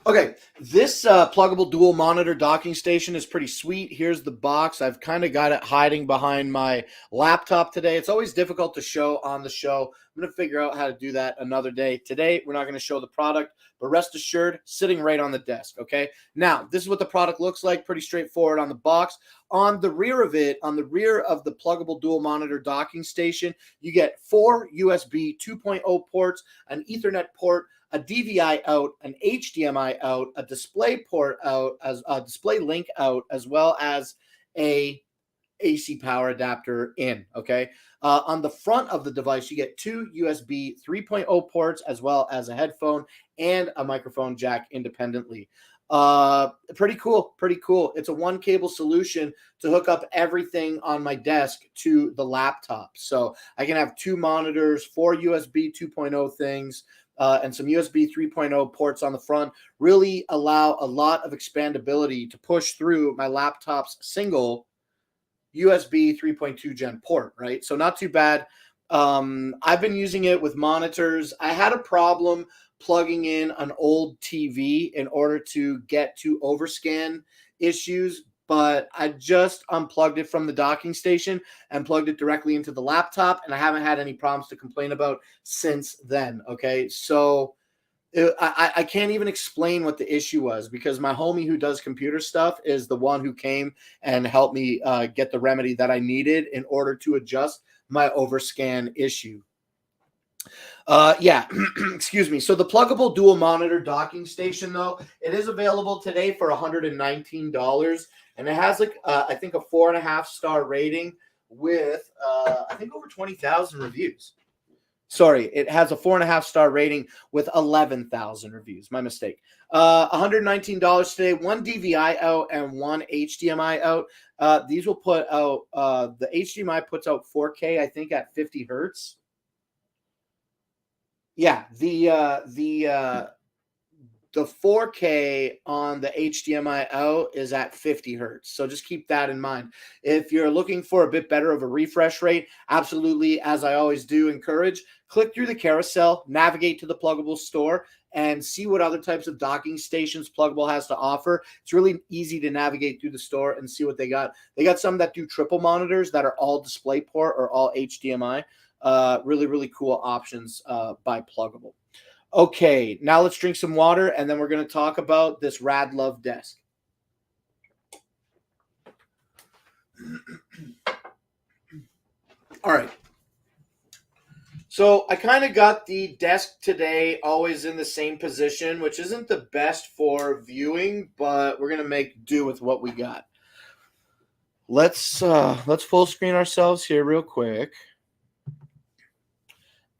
Okay, this pluggable dual monitor docking station is pretty sweet. Here's the box. I've kind of got it hiding behind my laptop today. It's always difficult to show on the show. I'm going to figure out how to do that another day. Today, we're not going to show the product, but rest assured, sitting right on the desk, okay? Now, this is what the product looks like. Pretty straightforward on the box. On the rear of it, on the rear of the pluggable dual monitor docking station, you get 4 USB 2.0 ports, an Ethernet port, a DVI out, an HDMI out, a display port out, as a display link out, as well as a AC power adapter in, okay? On the front of the device, you get 2 USB 3.0 ports, as well as a headphone and a microphone jack independently. Pretty cool. It's a one cable solution to hook up everything on my desk to the laptop. So I can have 2 monitors, 4 USB 2.0 things, and some USB 3.0 ports on the front really allow a lot of expandability to push through my laptop's single USB 3.2 gen port, right? So not too bad. I've been using it with monitors. I had a problem plugging in an old TV in order to get to overscan issues, but I just unplugged it from the docking station and plugged it directly into the laptop, and I haven't had any problems to complain about since then. Okay, so I can't even explain what the issue was because my homie who does computer stuff is the one who came and helped me get the remedy that I needed in order to adjust my overscan issue. Yeah, excuse me. So the pluggable dual monitor docking station, though, it is available today for $119, and it has like I think a 4.5-star rating with I think over 20,000 reviews. Sorry, it has a 4.5-star rating with 11,000 reviews. My mistake. $119 today. One DVI out and one HDMI out. These will put out the HDMI puts out 4K, I think, at 50 hertz. Yeah, the 4K on the HDMI out is at 50 hertz. So just keep that in mind. If you're looking for a bit better of a refresh rate, absolutely, as I always do encourage, click through the carousel, navigate to the Pluggable store, and see what other types of docking stations Pluggable has to offer. It's really easy to navigate through the store and see what they got. They got some that do triple monitors that are all DisplayPort or all HDMI. Really, really cool options by Pluggable. Okay, now let's drink some water, and then we're going to talk about this Rad Love desk. All right. So I kind of got the desk today always in the same position, which isn't the best for viewing, but we're going to make do with what we got. Let's full screen ourselves here real quick.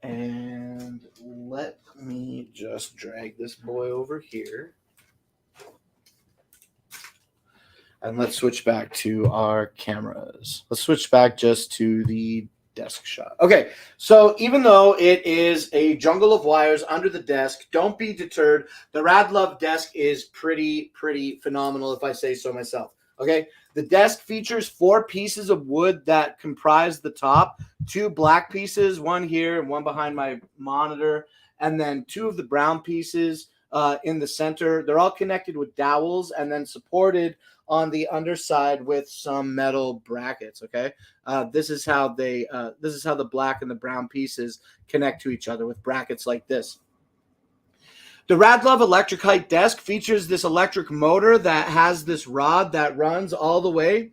And let me just drag this boy over here. And let's switch back to our cameras. Let's switch back just to the desk shot. Okay, so even though it is a jungle of wires under the desk, don't be deterred. The Rad Love desk is pretty phenomenal, if I say so myself. Okay, the desk features 4 pieces of wood that comprise the top, 2 black pieces, one here and one behind my monitor, and then 2 of the brown pieces in the center. They're all connected with dowels and then supported on the underside with some metal brackets. Okay, this is how the black and the brown pieces connect to each other with brackets like this. The Rad Love Electric Height desk features this electric motor that has this rod that runs all the way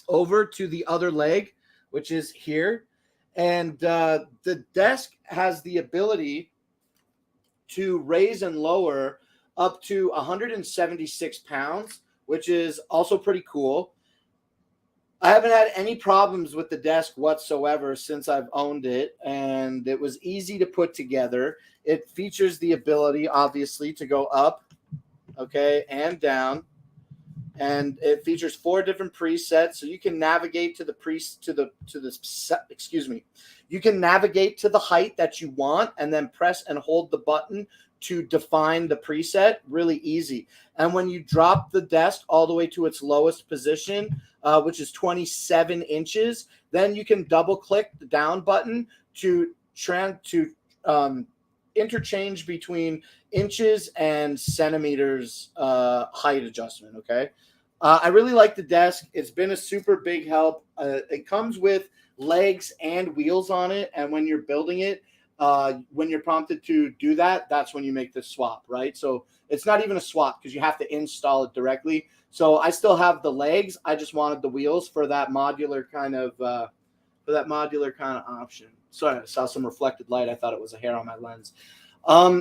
over to the other leg, which is here. And the desk has the ability to raise and lower up to 176 pounds, which is also pretty cool. I haven't had any problems with the desk whatsoever since I've owned it, and it was easy to put together. It features the ability, obviously, to go up, okay, and down, and it features 4 different presets, so you can navigate to you can navigate to the height that you want, and then press and hold the button to define the preset. Really easy. And when you drop the desk all the way to its lowest position, which is 27 inches, then you can double click the down button to interchange between inches and centimeters height adjustment. Okay, I really like the desk. It's been a super big help. It comes with legs and wheels on it, and when you're building it, when you're prompted to do that, that's when you make the swap, right? So it's not even a swap because you have to install it directly. So I still have the legs. I just wanted the wheels for that modular kind of option. Sorry, I saw some reflected light. I thought it was a hair on my lens.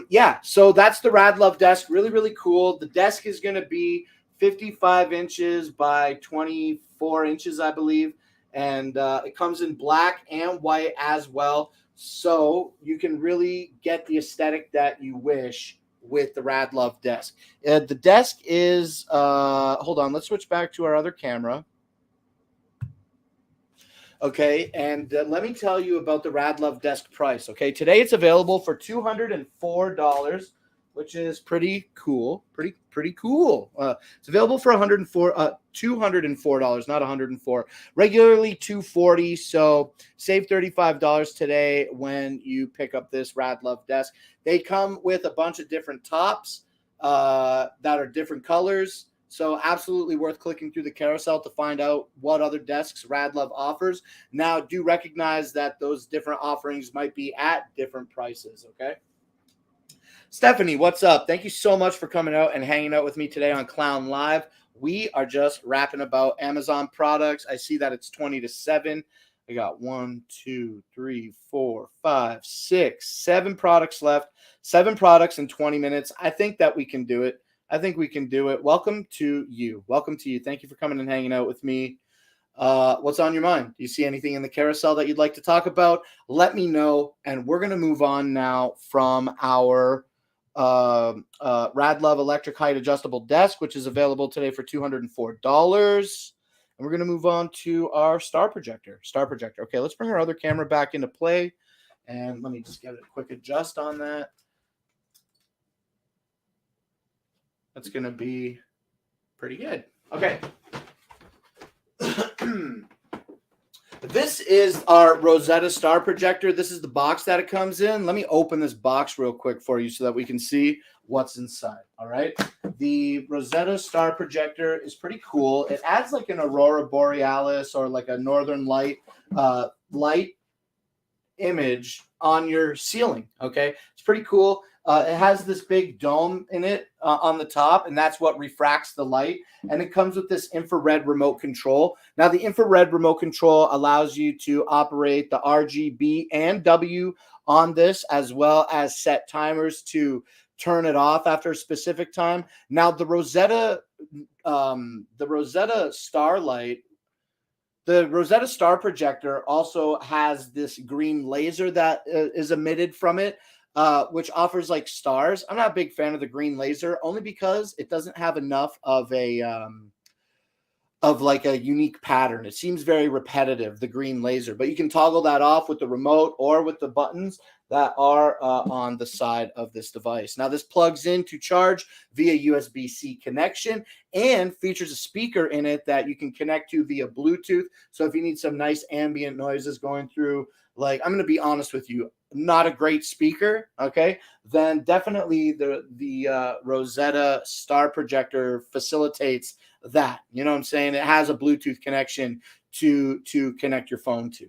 Yeah, so that's the Rad Love desk. Really cool. The desk is going to be 55 inches by 24 inches, I believe. And it comes in black and white as well. So you can really get the aesthetic that you wish with the Rad Love desk. The desk is, hold on, let's switch back to our other camera. Okay, and let me tell you about the Rad Love desk price. Okay, today it's available for $204, which is pretty cool. Pretty cool. It's available for $204, not 104. Regularly $240. So save $35 today when you pick up this Rad Love desk. They come with a bunch of different tops that are different colors. So absolutely worth clicking through the carousel to find out what other desks Rad Love offers. Now, do recognize that those different offerings might be at different prices, okay? Stephanie, what's up? Thank you so much for coming out and hanging out with me today on Clown Live. We are just rapping about Amazon products. I see that it's 20 to 7. I got 1, 2, 3, 4, 5, 6, 7 products left. 7 products in 20 minutes. I think that we can do it. Welcome to you. Thank you for coming and hanging out with me. What's on your mind? Do you see anything in the carousel that you'd like to talk about? Let me know. And we're going to move on now from our Rad Love electric height adjustable desk, which is available today for $204. And we're going to move on to our star projector. Okay, let's bring our other camera back into play. And let me just get a quick adjust on that. That's going to be pretty good. Okay. This is our Rosetta Star Projector. This is the box that it comes in. Let me open this box real quick for you so that we can see what's inside. All right. The Rosetta Star Projector is pretty cool. It adds like an Aurora Borealis or like a Northern Light image on your ceiling. Okay. It's pretty cool. It has this big dome in it on the top, and that's what refracts the light. And it comes with this infrared remote control. Now, the infrared remote control allows you to operate the RGB and W on this, as well as set timers to turn it off after a specific time. Now, the Rosetta Starlight, the Rosetta Star Projector also has this green laser that is emitted from it, which offers like stars. I'm not a big fan of the green laser, only because it doesn't have enough of a unique pattern. It seems very repetitive, the green laser, but you can toggle that off with the remote or with the buttons that are on the side of this device. Now, this plugs in to charge via USB-C connection and features a speaker in it that you can connect to via Bluetooth. So if you need some nice ambient noises going through, like, I'm going to be honest with you, not a great speaker, okay, then definitely the Rosetta Star Projector facilitates that. You know what I'm saying? It has a Bluetooth connection to connect your phone to.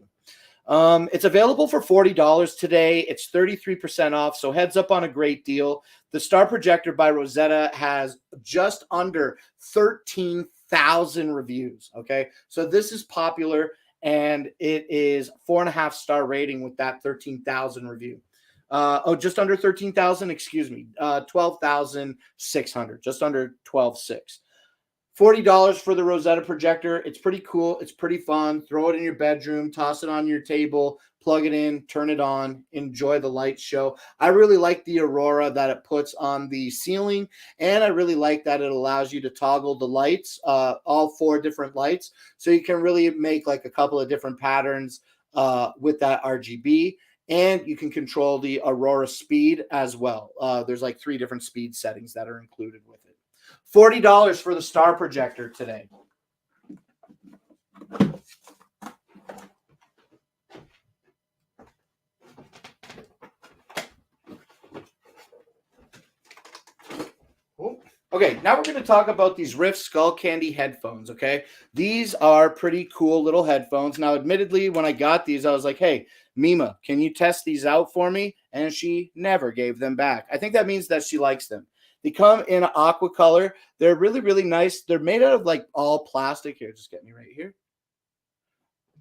It's available for $40 today. It's 33% off, so heads up on a great deal. The Star Projector by Rosetta has just under 13,000 reviews, okay? So this is popular, and it is 4.5 star rating with that 13,000 review. Just under 13,000, excuse me, 12,600, just under 12,600. $40 for the Rosetta projector. It's pretty cool. It's pretty fun. Throw it in your bedroom, toss it on your table, plug it in, turn it on, enjoy the light show. I really like the Aurora that it puts on the ceiling, and I really like that it allows you to toggle the lights, all 4 different lights, so you can really make like a couple of different patterns with that RGB, and you can control the Aurora speed as well. There's like 3 different speed settings that are included with it. $40 for the Star Projector today. Okay, now we're going to talk about these Rift Skull Candy headphones, okay? These are pretty cool little headphones. Now, admittedly, when I got these, I was like, hey, Mima, can you test these out for me? And she never gave them back. I think that means that she likes them. They come in aqua color. They're really, really nice. They're made out of like all plastic. Here, just get me right here.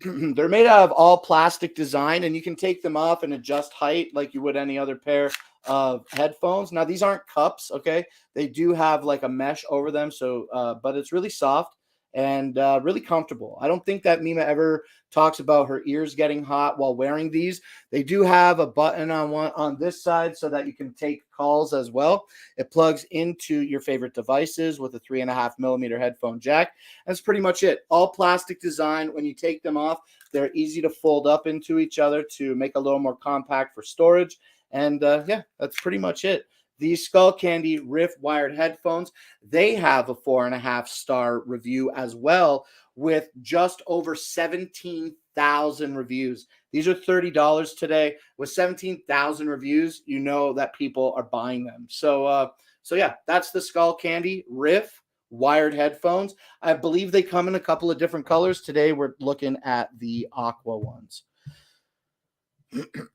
They're made out of all plastic design, and you can take them off and adjust height like you would any other pair of headphones. Now, these aren't cups, okay? They do have like a mesh over them, so but it's really soft, and really comfortable. I don't think that Mima ever talks about her ears getting hot while wearing these. They do have a button on this side so that you can take calls as well. It plugs into your favorite devices with a 3.5 millimeter headphone jack. That's pretty much it. All plastic design. When you take them off, they're easy to fold up into each other to make a little more compact for storage. And yeah, that's pretty much it. These Skull Candy Riff wired headphones, they have a 4.5-star review as well, with just over 17,000 reviews. These are $30 today. With 17,000 reviews, you know that people are buying them. So yeah, that's the Skull Candy Riff wired headphones. I believe they come in a couple of different colors. Today we're looking at the aqua ones.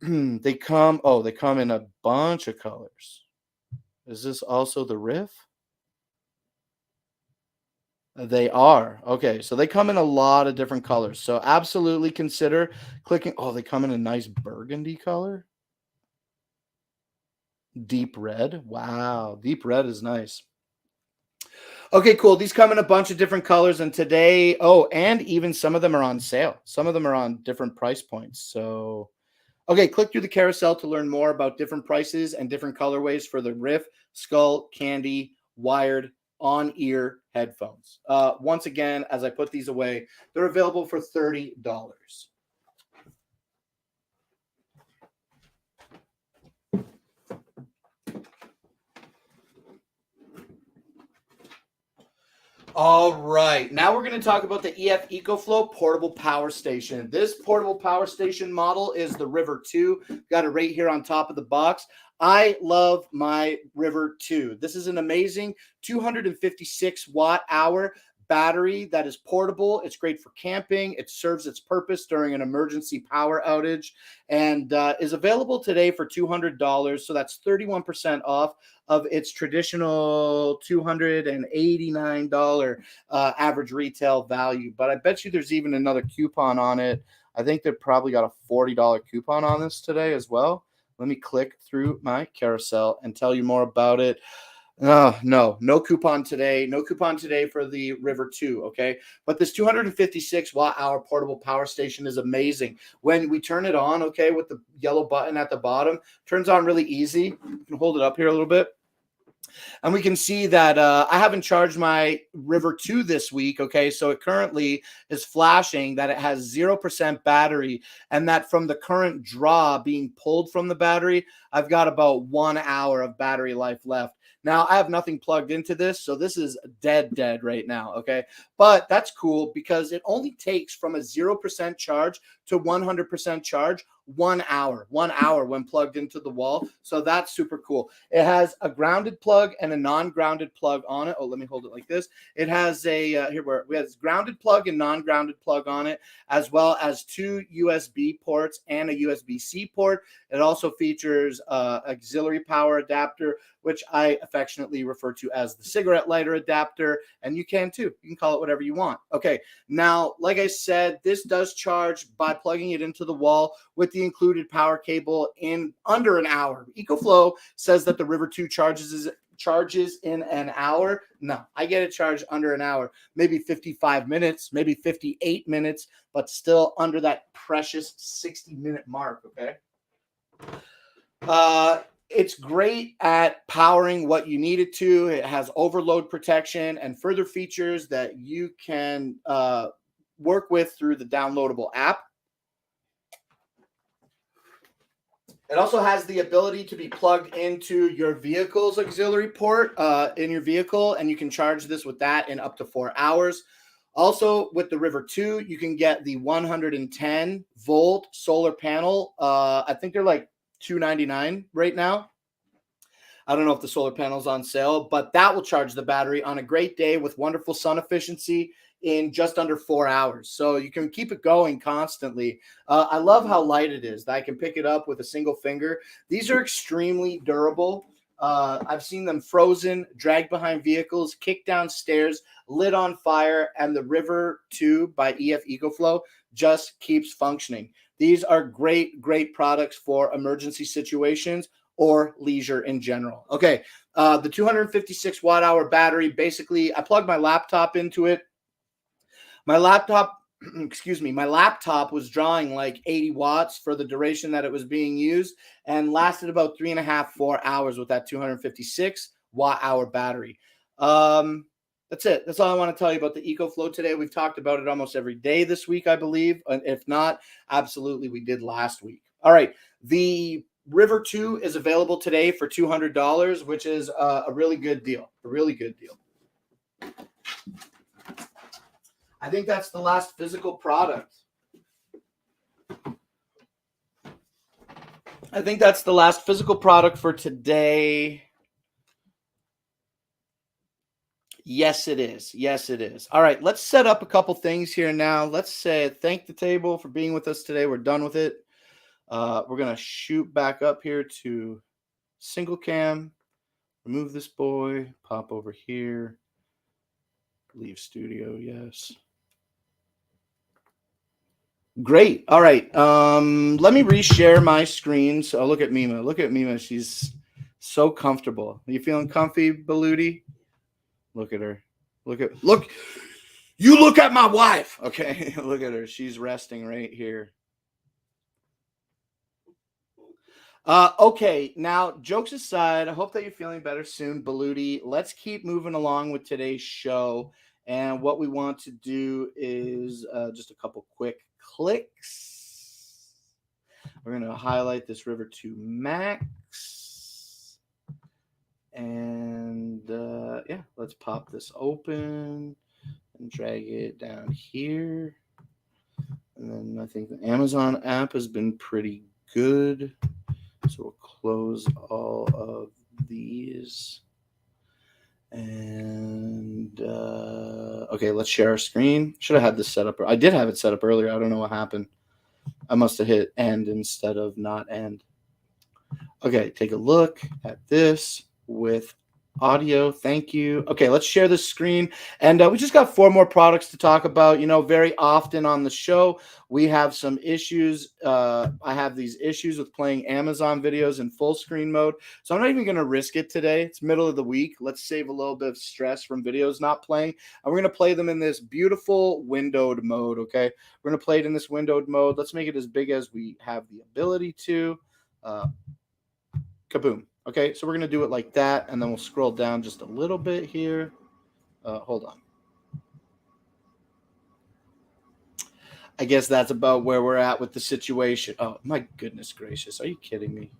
they come in a bunch of colors. Is this also the Riff? They are. Okay, so they come in a lot of different colors. So absolutely consider clicking. Oh, they come in a nice burgundy color. Deep red. Wow, deep red is nice. Okay, cool. These come in a bunch of different colors, and today, and even some of them are on sale. Some of them are on different price points. So okay, click through the carousel to learn more about different prices and different colorways for the Riff Skull Candy wired on-ear headphones. Once again, as I put these away, they're available for $30. All right, now we're going to talk about the EF EcoFlow portable power station. This portable power station model is the River 2. Got it right here on top of the box. I love my River 2. This is an amazing 256 watt hour battery that is portable. It's great for camping. It serves its purpose during an emergency power outage, and is available today for $200. So that's 31% off of its traditional $289 average retail value. But I bet you there's even another coupon on it. I think they probably got a $40 coupon on this today as well. Let me click through my carousel and tell you more about it. No coupon today. No coupon today for the River 2, okay? But this 256 watt hour portable power station is amazing. When we turn it on, okay, with the yellow button at the bottom, turns on really easy. You can hold it up here a little bit. And we can see that I haven't charged my River 2 this week, okay? So it currently is flashing that it has 0% battery, and that from the current draw being pulled from the battery, I've got about 1 hour of battery life left. Now, I have nothing plugged into this, so this is dead right now, okay? But that's cool because it only takes from a 0% charge to 100% charge 1 hour when plugged into the wall. So that's super cool. It has a grounded plug and a non-grounded plug on it. Oh, let me hold it like this. It has a we have grounded plug and non-grounded plug on it, as well as 2 USB ports and a USB-C port. It also features auxiliary power adapter, which I affectionately refer to as the cigarette lighter adapter, and you can too. You can call it whatever you want. Okay, now, like I said, this does charge by plugging it into the wall with the included power cable in under an hour. EcoFlow says that the River 2 charges in an hour. No, I get it charged under an hour, maybe 55 minutes, maybe 58 minutes, but still under that precious 60-minute mark, okay? It's great at powering what you need it to. It has overload protection and further features that you can work with through the downloadable app. It also has the ability to be plugged into your vehicle's auxiliary port in your vehicle, and you can charge this with that in up to 4 hours. Also, with the River 2, you can get the 110 volt solar panel. I think they're like $299 right now. I don't know if the solar panel's on sale, but that will charge the battery on a great day with wonderful sun efficiency in just under 4 hours. So you can keep it going constantly. I love how light it is, that I can pick it up with a single finger. These are extremely durable. I've seen them frozen, dragged behind vehicles, kicked down stairs, lit on fire, and the River 2 by EF EcoFlow just keeps functioning. These are great products for emergency situations or leisure in general. Okay, the 256 watt hour battery, basically, I plug my laptop into it. My laptop, excuse me, my laptop was drawing like 80 watts for the duration that it was being used and lasted about 3.5, 4 hours with that 256 watt hour battery. That's it. That's all I want to tell you about the EcoFlow today. We've talked about it almost every day this week, I believe. And if not, absolutely, we did last week. All right. The River 2 is available today for $200, which is a really good deal. A really good deal. I think that's the last physical product. I think that's the last physical product for today. Yes, it is. Yes, it is. All right, let's set up a couple things here now. Let's say thank the table for being with us today. We're done with it. We're going to shoot back up here to single cam. Remove this boy. Pop over here. Leave studio. Yes. Great. All right. Let me reshare my screen. So look at Mima. Look at Mima. She's so comfortable. Are you feeling comfy, Baluti? Look at her. Look. You look at my wife. Okay. Look at her. She's resting right here. Okay. Now, jokes aside, I hope that you're feeling better soon, Baluti. Let's keep moving along with today's show. And what we want to do is just a couple quick clicks. We're going to highlight this River 2 Max. And yeah, let's pop this open and drag it down here. And then I think the Amazon app has been pretty good. So we'll close all of these. And okay, let's share our screen. Should have had this set up. I did have it set up earlier. I don't know what happened. I must have hit end instead of not end. Okay, take a look at this with audio. Thank you. Okay, let's share the screen. And we just got 4 more products to talk about. You know, very often on the show, we have some issues. I have these issues with playing Amazon videos in full screen mode. So I'm not even going to risk it today. It's middle of the week. Let's save a little bit of stress from videos not playing. And we're going to play them in this beautiful windowed mode, okay? We're going to play it in this windowed mode. Let's make it as big as we have the ability to. Kaboom. Okay, so we're going to do it like that, and then we'll scroll down just a little bit here. Hold on. I guess that's about where we're at with the situation. Oh, my goodness gracious. Are you kidding me?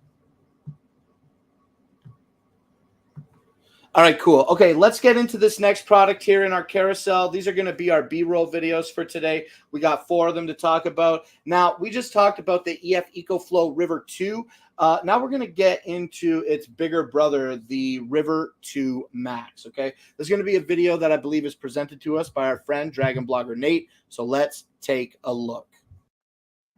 All right, cool. Okay, let's get into this next product here in our carousel. These are going to be our B-roll videos for today. We got 4 of them to talk about. Now, we just talked about the EF EcoFlow River 2. Now we're going to get into its bigger brother, the River 2 Max, okay? There's going to be a video that I believe is presented to us by our friend, Dragon Blogger Nate. So let's take a look.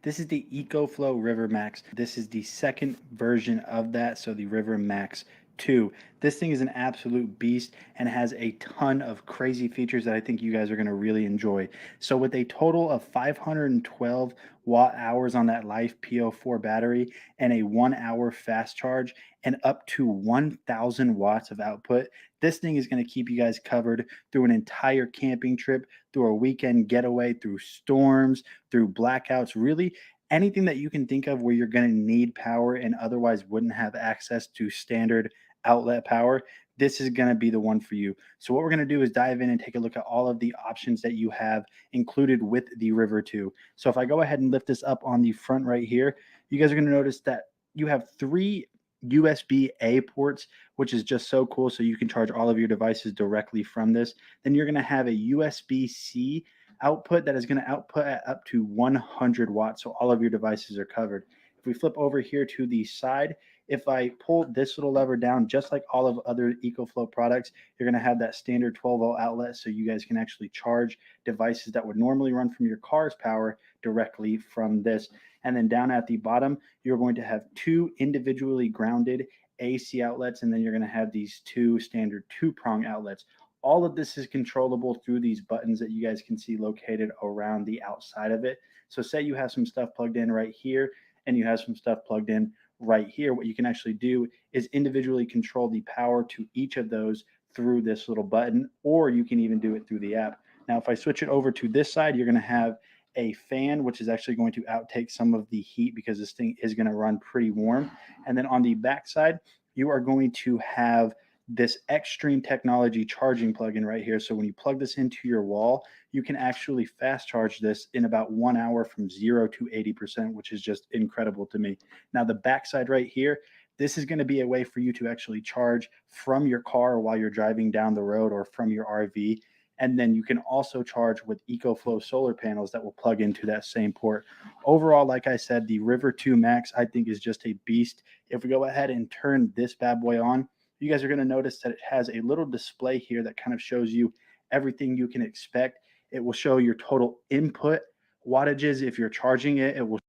This is the EcoFlow River Max. This is the second version of that, so the River Max 2. This thing is an absolute beast and has a ton of crazy features that I think you guys are going to really enjoy. So with a total of 512 watt hours on that Life PO4 battery and a 1 hour fast charge and up to 1,000 watts of output, this thing is going to keep you guys covered through an entire camping trip, through a weekend getaway, through storms, through blackouts, really anything that you can think of where you're going to need power and otherwise wouldn't have access to standard outlet power. This is going to be the one for you. So what we're going to do is dive in and take a look at all of the options that you have included with the River 2. So if I go ahead and lift this up on the front right here, you guys are going to notice that you have 3 USB-A ports, which is just so cool. So you can charge all of your devices directly from this. Then you're going to have a USB-C output that is going to output at up to 100 watts. So all of your devices are covered. If we flip over here to the side, if I pull this little lever down, just like all of other EcoFlow products, you're going to have that standard 12-volt outlet so you guys can actually charge devices that would normally run from your car's power directly from this. And then down at the bottom, you're going to have 2 individually grounded AC outlets, and then you're going to have these 2 standard 2-prong outlets. All of this is controllable through these buttons that you guys can see located around the outside of it. So say you have some stuff plugged in right here and you have some stuff plugged in right here. What you can actually do is individually control the power to each of those through this little button, or you can even do it through the app. Now, if I switch it over to this side, you're going to have a fan, which is actually going to outtake some of the heat because this thing is going to run pretty warm. And then on the back side, you are going to have this extreme technology charging plug-in right here. So when you plug this into your wall, you can actually fast charge this in about 1 hour from 0 to 80%, which is just incredible to me. Now the backside right here, this is going to be a way for you to actually charge from your car while you're driving down the road or from your RV. And then you can also charge with EcoFlow solar panels that will plug into that same port. Overall, like I said, the River 2 Max I think is just a beast. If we go ahead and turn this bad boy on, you guys are going to notice that it has a little display here that kind of shows you everything you can expect. It will show your total input wattages. If you're charging it, it will.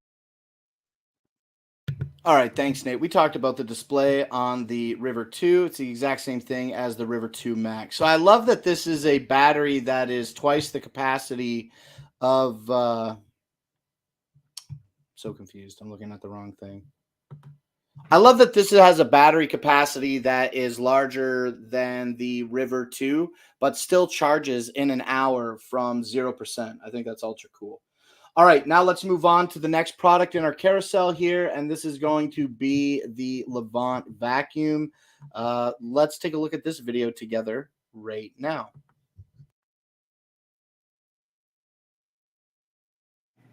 All right, thanks, Nate. We talked about the display on the River 2. It's the exact same thing as the River 2 Max. So I love that this is a battery that is twice the capacity of... so confused. I'm looking at the wrong thing. I love that this has a battery capacity that is larger than the River 2, but still charges in an hour from 0%. I think that's ultra cool. All right, now let's move on to the next product in our carousel here, and this is going to be the Levant vacuum. Let's take a look at this video together right now.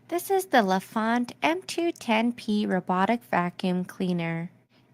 This is the Levant M210P robotic vacuum cleaner.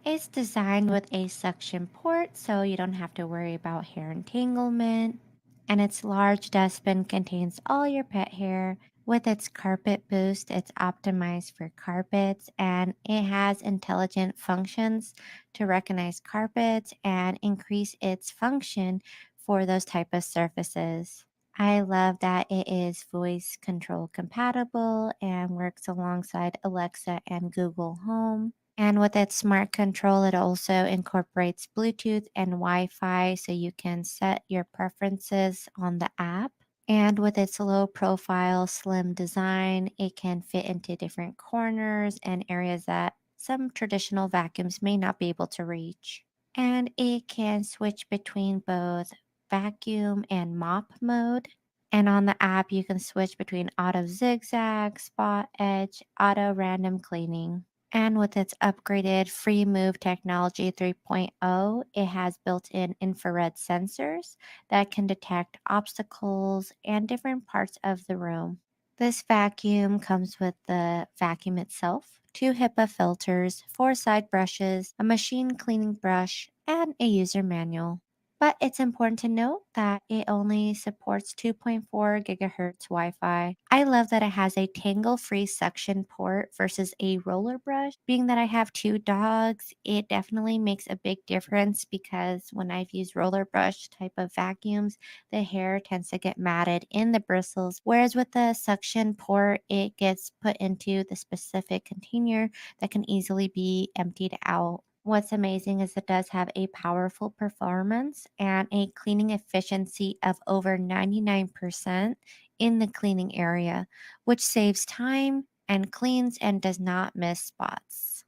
It's designed with a suction port so you don't have to worry about hair entanglement. And its large dustbin contains all your pet hair. With its carpet boost, it's optimized for carpets and it has intelligent functions to recognize carpets and increase its function for those type of surfaces. I love that it is voice control compatible and works alongside Alexa and Google Home. And with its smart control, it also incorporates Bluetooth and Wi Fi so you can set your preferences on the app. And with its low profile, slim design, it can fit into different corners and areas that some traditional vacuums may not be able to reach. And it can switch between both vacuum and mop mode. And on the app, you can switch between auto zigzag, spot edge, auto random cleaning. And with its upgraded Free Move Technology 3.0, it has built in infrared sensors that can detect obstacles and different parts of the room. This vacuum comes with the vacuum itself, 2 HEPA filters, 4 side brushes, a machine cleaning brush, and a user manual. But it's important to note that it only supports 2.4 gigahertz Wi-Fi. I love that it has a tangle-free suction port versus a roller brush. Being that I have 2 dogs, it definitely makes a big difference because when I've used roller brush type of vacuums, the hair tends to get matted in the bristles. Whereas with the suction port, it gets put into the specific container that can easily be emptied out. What's amazing is it does have a powerful performance and a cleaning efficiency of over 99% in the cleaning area, which saves time and cleans and does not miss spots.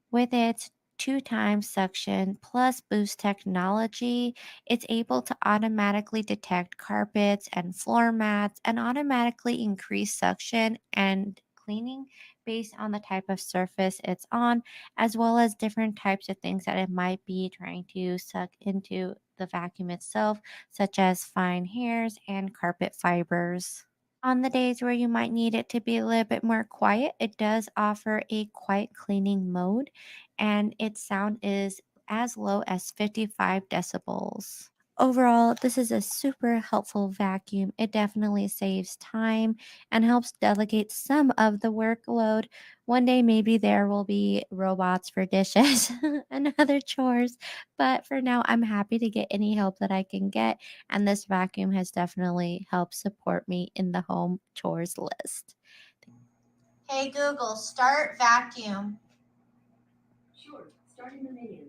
With its 2 times suction plus boost technology, it's able to automatically detect carpets and floor mats and automatically increase suction and cleaning based on the type of surface it's on, as well as different types of things that it might be trying to suck into the vacuum itself, such as fine hairs and carpet fibers. On the days where you might need it to be a little bit more quiet, it does offer a quiet cleaning mode, and its sound is as low as 55 decibels. Overall, this is a super helpful vacuum. It definitely saves time and helps delegate some of the workload. One day, maybe there will be robots for dishes and other chores, but for now, I'm happy to get any help that I can get, and this vacuum has definitely helped support me in the home chores list. Hey Google, start vacuum. Sure, starting the menu.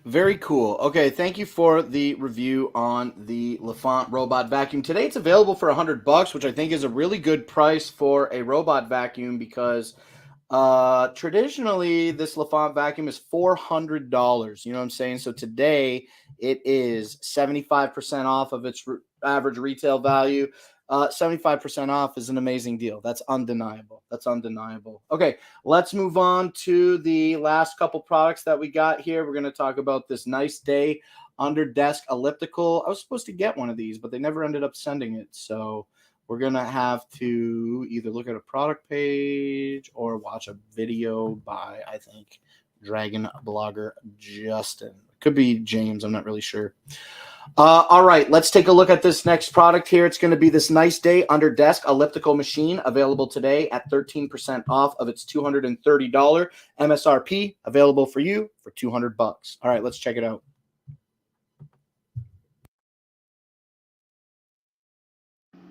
Very cool. Okay, thank you for the review on the Levant robot vacuum. Today it's available for $100, which I think is a really good price for a robot vacuum because Traditionally, this LaFont vacuum is $400. You know what I'm saying? So today it is 75% off of its average retail value. 75% off is an amazing deal. That's undeniable. That's undeniable. Okay, let's move on to the last couple products that we got here. We're going to talk about this Nice Day Under Desk Elliptical. I was supposed to get one of these, but they never ended up sending it. So we're going to have to either look at a product page or watch a video by, I think, Dragon blogger Justin. Could be James. I'm not really sure. All right, let's take a look at this next product here. It's going to be this Nice Day Under Desk Elliptical Machine, available today at 13% off of its $230 MSRP, available for you for $200. All right, let's check it out.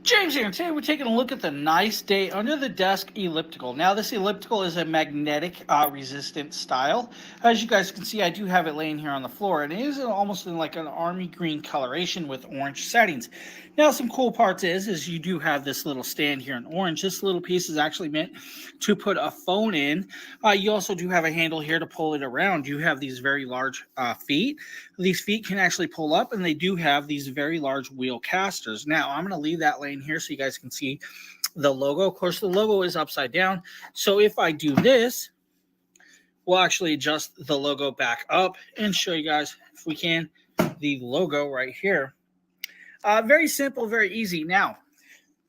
James here, and today we're taking a look at the Nice Day Under the Desk Elliptical. Now, this elliptical is a magnetic resistant style. As you guys can see, I do have it laying here on the floor, and it is almost in like an army green coloration with orange settings. Now, some cool parts is you do have this little stand here in orange. This little piece is actually meant to put a phone in. You also do have a handle here to pull it around. You have these very large feet. These feet can actually pull up, and they do have these very large wheel casters. Now, I'm going to leave that laying here so you guys can see the logo. Of course, the logo is upside down. So if I do this, we'll actually adjust the logo back up and show you guys, if we can, the logo right here. Very simple, very easy. Now,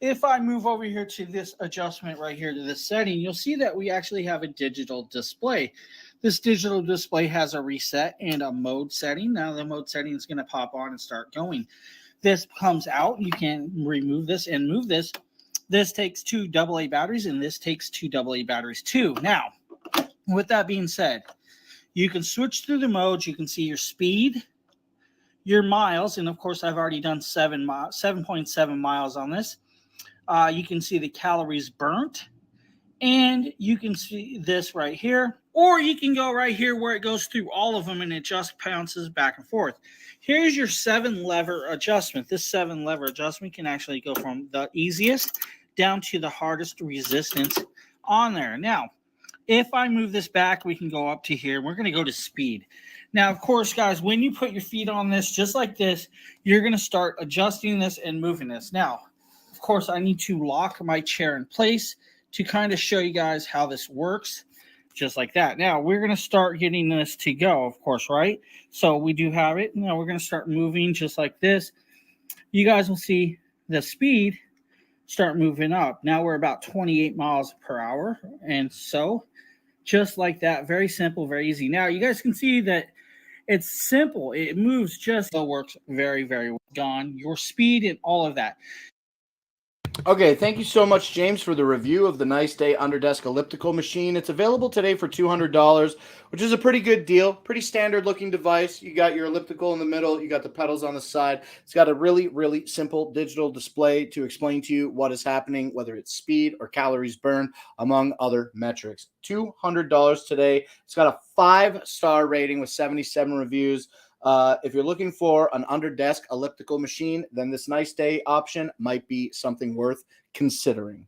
if I move over here to this adjustment right here to this setting, you'll see that we actually have a digital display. This digital display has a reset and a mode setting. Now the mode setting is going to pop on and start going. This comes out. You can remove this and move this. This takes 2 AA batteries, and this takes 2 AA batteries too. Now, with that being said, you can switch through the modes. You can see your speed, your miles, and of course, I've already done 7.7 miles on this. You can see the calories burnt, and you can see this right here, or you can go right here where it goes through all of them and it just bounces back and forth. Here's your 7-lever adjustment. This 7-lever adjustment can actually go from the easiest down to the hardest resistance on there. Now, if I move this back, we can go up to here. We're going to go to speed. Now, of course, guys, when you put your feet on this, just like this, you're going to start adjusting this and moving this. Now, of course, I need to lock my chair in place to kind of show you guys how this works, just like that. Now, we're going to start getting this to go, of course, right? So we do have it. Now, we're going to start moving just like this. You guys will see the speed start moving up. Now, we're about 28 miles per hour. And so, just like that, very simple, very easy. Now, you guys can see that it's simple. It moves just, it works very, very well. Gone, your speed and all of that. Okay, thank you so much, James, for the review of the Nice Day Under Desk Elliptical Machine. It's available today for $200, which is a pretty good deal. Pretty standard looking device. You got your elliptical in the middle. You got the pedals on the side. It's got a really, really simple digital display to explain to you what is happening, whether it's speed or calories burned, among other metrics. $200 today. It's got a 5-star rating with 77 reviews. If you're looking for an under-desk elliptical machine, then this Nice Day option might be something worth considering.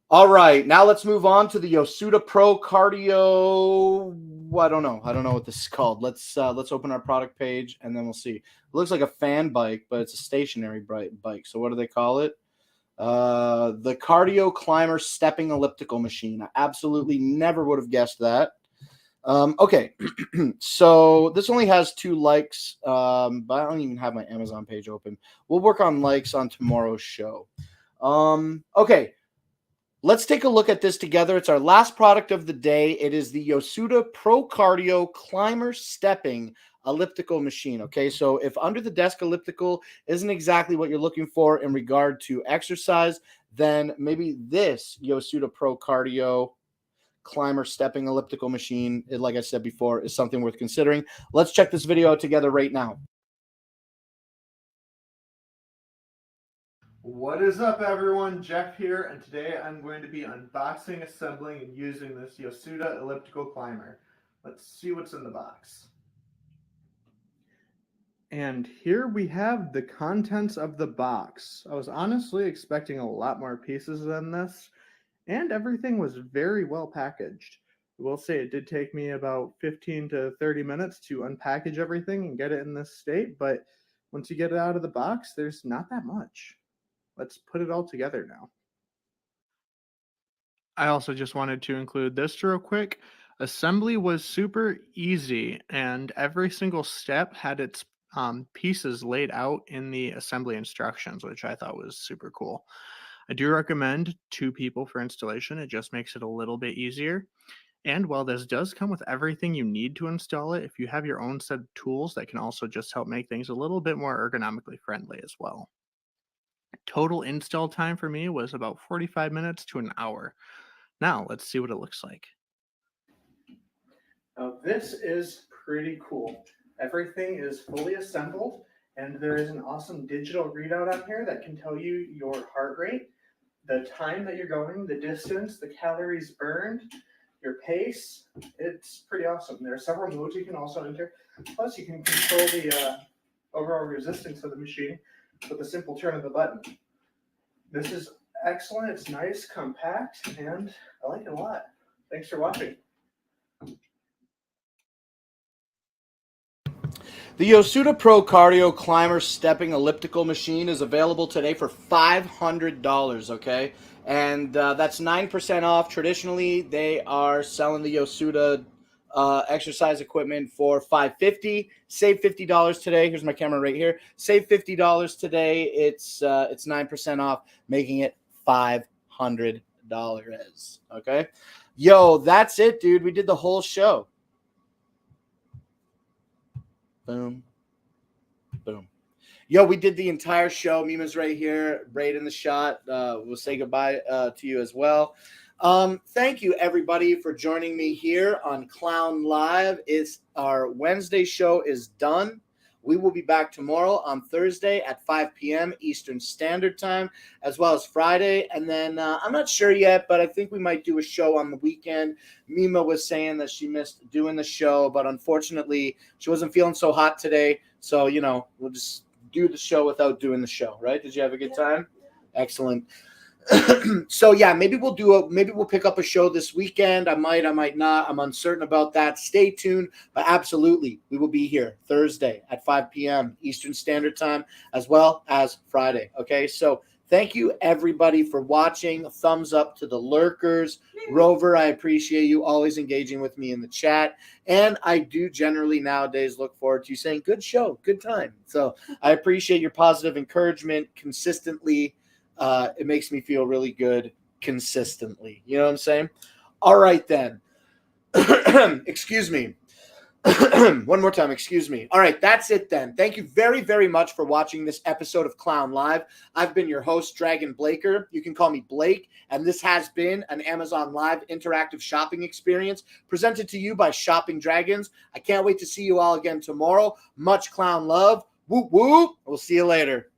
All right, now let's move on to the Yosuda Pro Cardio. I don't know what this is called. Let's open our product page and then we'll see. It looks like a fan bike, but it's a stationary bike. So what do they call it? The Cardio Climber Stepping Elliptical Machine. I absolutely never would have guessed that. Okay, so this only has 2 likes, but I don't even have my Amazon page open. We'll work on likes on tomorrow's show. Okay, let's take a look at this together. It's our last product of the day. It is the Yosuda Pro Cardio Climber Stepping Elliptical Machine. Okay, so if under the desk elliptical isn't exactly what you're looking for in regard to exercise, then maybe this Yosuda Pro Cardio Climber Stepping Elliptical Machine, like I said before, is something worth considering. Let's check this video out together right now. What is up, everyone? Jeff here, and today I'm going to be unboxing, assembling, and using this Yosuda elliptical climber. Let's see what's in the box. And here we have the contents of the box. I was honestly expecting a lot more pieces than this, and everything was very well packaged. I will say it did take me about 15 to 30 minutes to unpackage everything and get it in this state, but once you get it out of the box, there's not that much. Let's put it all together now. I also just wanted to include this real quick. Assembly was super easy, and every single step had its pieces laid out in the assembly instructions, which I thought was super cool. I do recommend 2 people for installation. It just makes it a little bit easier. And while this does come with everything you need to install it, if you have your own set of tools, that can also just help make things a little bit more ergonomically friendly as well. Total install time for me was about 45 minutes to an hour. Now, let's see what it looks like. Now, this is pretty cool. Everything is fully assembled, and there is an awesome digital readout on here that can tell you your heart rate, the time that you're going, the distance, the calories burned, your pace. It's pretty awesome. There are several modes you can also enter. Plus, you can control the overall resistance of the machine with a simple turn of the button. This is excellent. It's nice, compact, and I like it a lot. Thanks for watching. The Yosuda Pro Cardio Climber Stepping Elliptical Machine is available today for $500, okay? And that's 9% off. Traditionally, they are selling the Yosuda exercise equipment for $550. Save $50 today. Here's my camera right here. Save $50 today. It's 9% off, making it $500, okay? Yo, that's it, dude. We did the whole show. Boom. Boom. Yo, we did the entire show. Mima's right here, right in the shot. We'll say goodbye to you as well. Thank you, everybody, for joining me here on Clown Live. Our Wednesday show is done. We will be back tomorrow on Thursday at 5 p.m. Eastern Standard Time, as well as Friday. And then I'm not sure yet, but I think we might do a show on the weekend. Mima was saying that she missed doing the show, but unfortunately, she wasn't feeling so hot today. So, we'll just do the show without doing the show, right? Did you have a good time? Excellent. So yeah, maybe we'll pick up a show this weekend. I might not. I'm uncertain about that. Stay tuned, but absolutely, we will be here Thursday at 5 p.m. Eastern Standard Time, as well as Friday. Okay, so thank you everybody for watching. Thumbs up to the lurkers. Rover, I appreciate you always engaging with me in the chat, and I do generally nowadays look forward to you saying good show, good time. So I appreciate your positive encouragement consistently. It makes me feel really good consistently. You know what I'm saying? All right, then. Excuse me. One more time. Excuse me. All right. That's it then. Thank you very, very much for watching this episode of Clown Live. I've been your host, Dragon Blaker. You can call me Blake. And this has been an Amazon Live interactive shopping experience presented to you by ShoppingDragons. I can't wait to see you all again tomorrow. Much clown love. Whoop, whoop. We'll see you later.